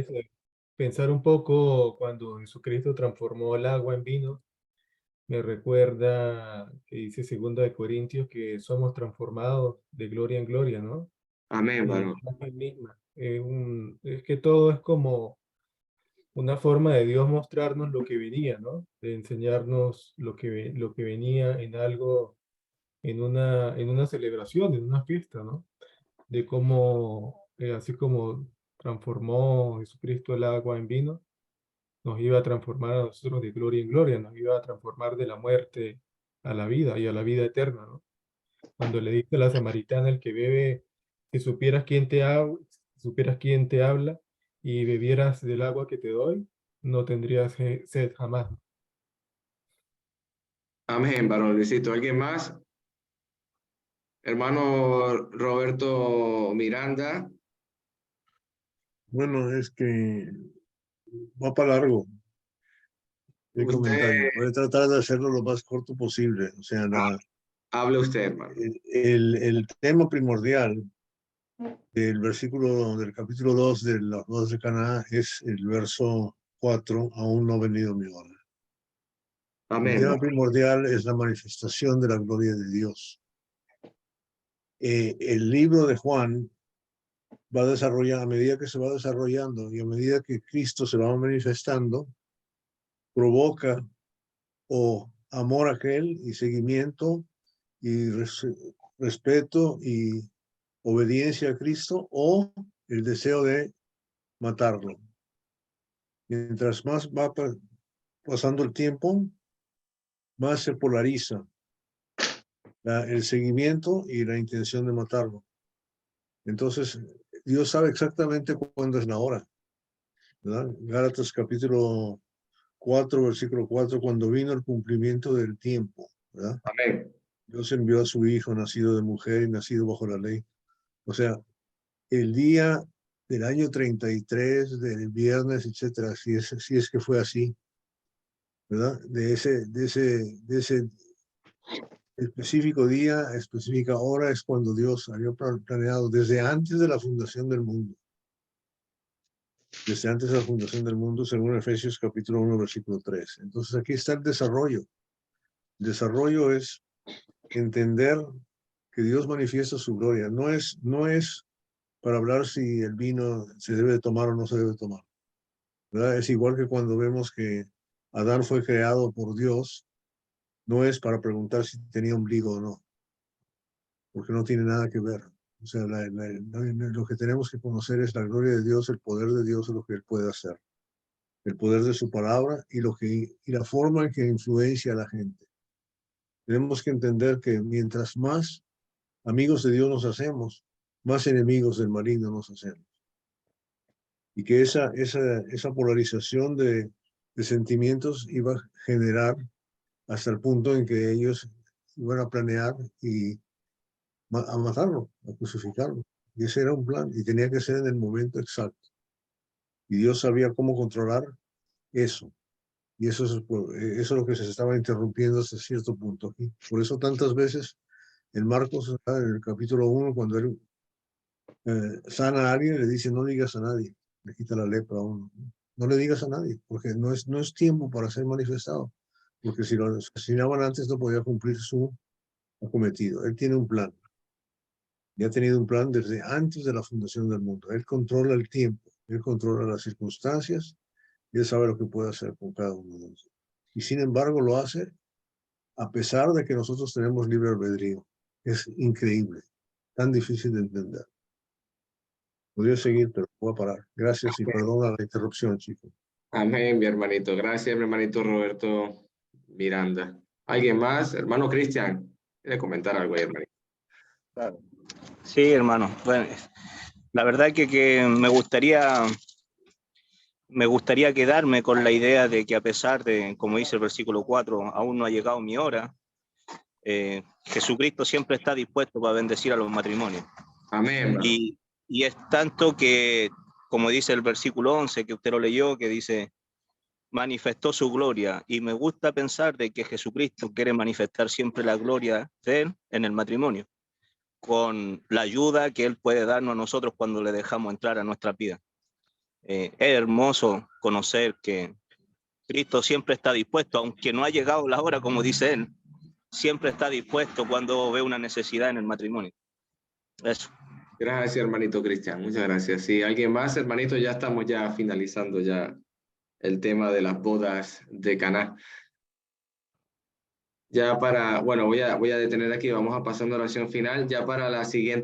Pensar un poco cuando Jesucristo transformó el agua en vino, me recuerda que dice 2 Corintios que somos transformados de gloria en gloria, ¿no?
Amén,
Y la
varón.
imagen misma. Es que todo es como una forma de Dios mostrarnos lo que venía, ¿no? De enseñarnos lo que venía en algo, en una celebración, en una fiesta, ¿no? De cómo, así como transformó Jesucristo el agua en vino, nos iba a transformar a nosotros de gloria en gloria, nos iba a transformar de la muerte a la vida y a la vida eterna, ¿no? Cuando le dice a la samaritana, el que bebe, si supieras quién te habla, y bebieras del agua que te doy, no tendrías sed jamás.
Amén, varón Luisito. ¿Alguien más? Hermano Roberto Miranda.
Bueno, es que va para largo el
Usted,
comentario. Voy a tratar de hacerlo lo más corto posible. O sea,
hable usted, hermano.
el tema primordial del versículo del capítulo 2 de las bodas de Caná es el verso 4, aún no ha venido mi hora. El
Amén.
tema primordial es la manifestación de la gloria de Dios. El libro de Juan va a desarrollar, a medida que se va desarrollando y a medida que Cristo se va manifestando, provoca o amor a aquel y seguimiento y respeto y obediencia a Cristo, o el deseo de matarlo. Mientras más va pasando el tiempo, más se polariza el seguimiento y la intención de matarlo. Entonces, Dios sabe exactamente cuándo es la hora, ¿verdad? Gálatas capítulo 4, versículo 4, cuando vino el cumplimiento del tiempo, ¿verdad?
Amén.
Dios envió a su hijo, nacido de mujer y nacido bajo la ley. O sea, el día del año 33, del viernes, etcétera, si es que fue así, ¿verdad? De ese específico día, específica hora, es cuando Dios había planeado desde antes de la fundación del mundo. Desde antes de la fundación del mundo, según Efesios capítulo 1, versículo 3. Entonces aquí está el desarrollo. El desarrollo es entender que Dios manifiesta su gloria. No es para hablar si el vino se debe tomar o no se debe tomar, ¿verdad? Es igual que cuando vemos que Adán fue creado por Dios no es para preguntar si tenía ombligo o no, porque no tiene nada que ver. O sea, lo que tenemos que conocer es la gloria de Dios, el poder de Dios, lo que Él puede hacer, el poder de su palabra y la forma en que influencia a la gente. Tenemos que entender que mientras más amigos de Dios nos hacemos, más enemigos del maligno nos hacemos. Y que esa polarización de sentimientos iba a generar hasta el punto en que ellos iban a planear y a matarlo, a crucificarlo. Y ese era un plan, y tenía que ser en el momento exacto. Y Dios sabía cómo controlar eso. Y eso es lo que se estaba interrumpiendo hasta cierto punto. Y por eso tantas veces en Marcos, en el capítulo 1, cuando él sana a alguien, le dice, no digas a nadie, le quita la lepra a uno. No le digas a nadie, porque no es tiempo para ser manifestado. Porque si lo asesinaban antes, no podía cumplir su cometido. Él tiene un plan. Y ha tenido un plan desde antes de la fundación del mundo. Él controla el tiempo, él controla las circunstancias, y él sabe lo que puede hacer con cada uno de nosotros. Y sin embargo lo hace a pesar de que nosotros tenemos libre albedrío. Es increíble, tan difícil de entender. Podría seguir, pero voy a parar. Gracias y perdona la interrupción, chicos.
Amén, mi hermanito. Gracias, mi hermanito Roberto Miranda. ¿Alguien más? Hermano Cristian, quiere comentar algo ahí, hermanito.
Claro. Sí, hermano. Bueno, la verdad que me gustaría quedarme con la idea de que a pesar de, como dice el versículo 4, aún no ha llegado mi hora, Jesucristo siempre está dispuesto para bendecir a los matrimonios.
Amén.
Y es tanto que, como dice el versículo 11, que usted lo leyó, que dice, manifestó su gloria. Y me gusta pensar de que Jesucristo quiere manifestar siempre la gloria de Él en el matrimonio, con la ayuda que Él puede darnos a nosotros cuando le dejamos entrar a nuestra vida. Es hermoso conocer que Cristo siempre está dispuesto, aunque no ha llegado la hora, como dice Él, siempre está dispuesto cuando ve una necesidad en el matrimonio. Eso.
Gracias, hermanito Cristian. Muchas gracias. Si alguien más, hermanito, ya estamos ya finalizando ya el tema de las bodas de Caná. Ya para, bueno, voy a detener aquí, vamos a pasar a la oración final. Ya para la siguiente